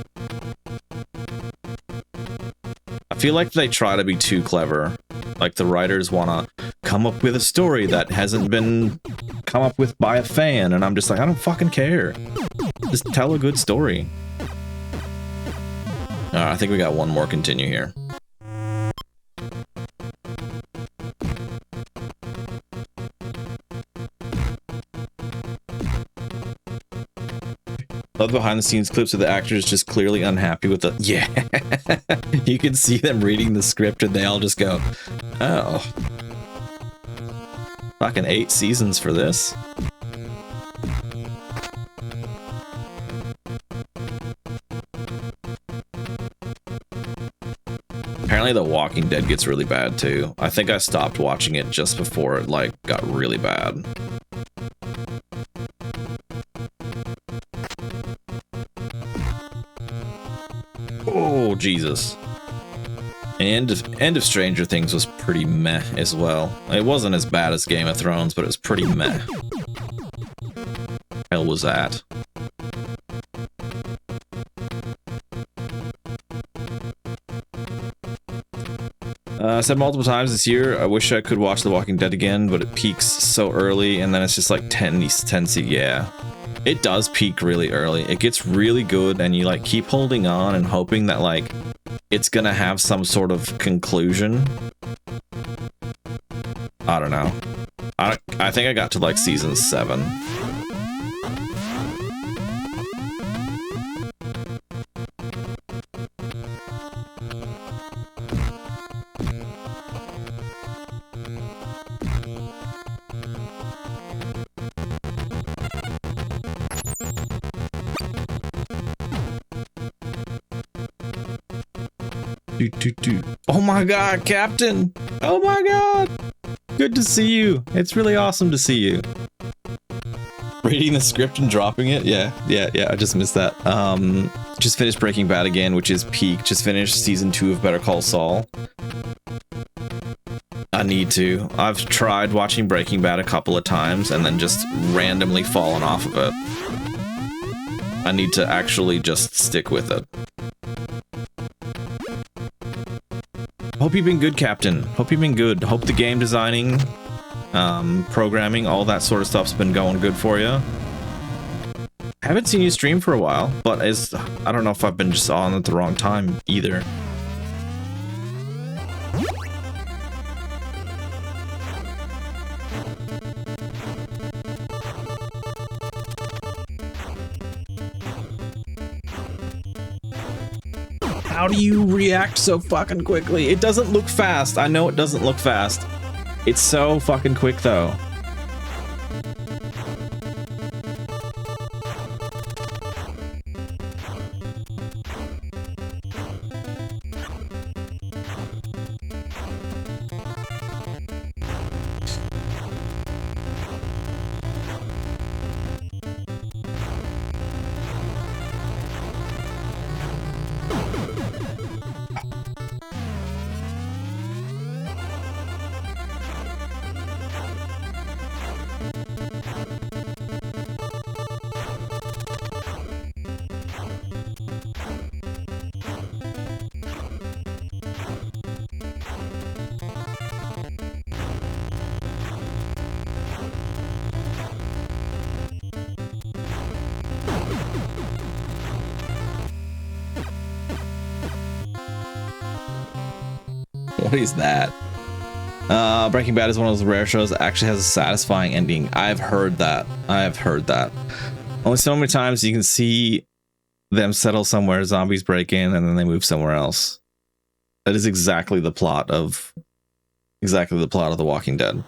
I feel like they try to be too clever. Like, the writers want to come up with a story that hasn't been come up with by a fan, and I'm just like, I don't fucking care. Just tell a good story. I think we got one more continue here. Love behind the scenes clips of the actors just clearly unhappy with the... Yeah. You can see them reading the script and they all just go, oh. Fucking 8 seasons for this. Walking Dead gets really bad too. I think I stopped watching it just before it like got really bad. Oh, Jesus. And End of Stranger Things was pretty meh as well. It wasn't as bad as Game of Thrones, but it was pretty meh. Hell was that? I said multiple times this year, I wish I could watch The Walking Dead again, but it peaks so early, and then it's just like 10 yeah. It does peak really early. It gets really good, and you like keep holding on and hoping that like it's gonna have some sort of conclusion. I don't know. I think I got to like season 7. Oh my god, Captain! Oh my god! Good to see you. It's really awesome to see you. Reading the script and dropping it? Yeah, I just missed that. Just finished Breaking Bad again, which is peak. Just finished season 2 of Better Call Saul. I need to. I've tried watching Breaking Bad a couple of times and then just randomly fallen off of it. I need to actually just stick with it. Hope you've been good, Captain. Hope you've been good. Hope the game designing, programming, all that sort of stuff's been going good for you. Haven't seen you stream for a while, but I don't know if I've been just on at the wrong time either. How do you react so fucking quickly? It doesn't look fast. I know it doesn't look fast. It's so fucking quick though. What is that? Breaking Bad is one of those rare shows that actually has a satisfying ending. I've heard that. Only so many times you can see them settle somewhere, zombies break in, and then they move somewhere else. That is exactly the plot of The Walking Dead.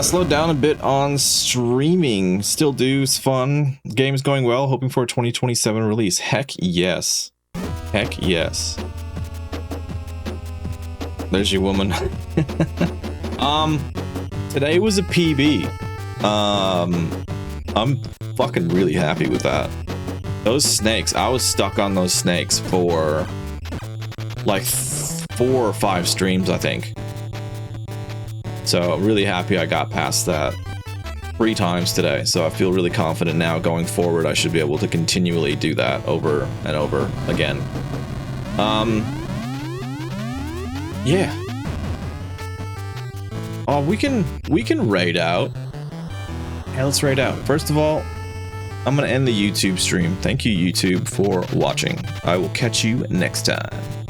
Slowed down a bit on streaming. Still do. It's fun. Game's going well. Hoping for a 2027 release. Heck yes. Heck yes. There's your woman. Today was a PB. I'm fucking really happy with that. Those snakes, I was stuck on those snakes for like 4 or 5 streams, I think. So I'm really happy I got past that 3 times today. So I feel really confident now going forward. I should be able to continually do that over and over again. Yeah. Oh, we can raid out. Yeah, let's raid out. First of all, I'm gonna end the YouTube stream. Thank you, YouTube, for watching. I will catch you next time.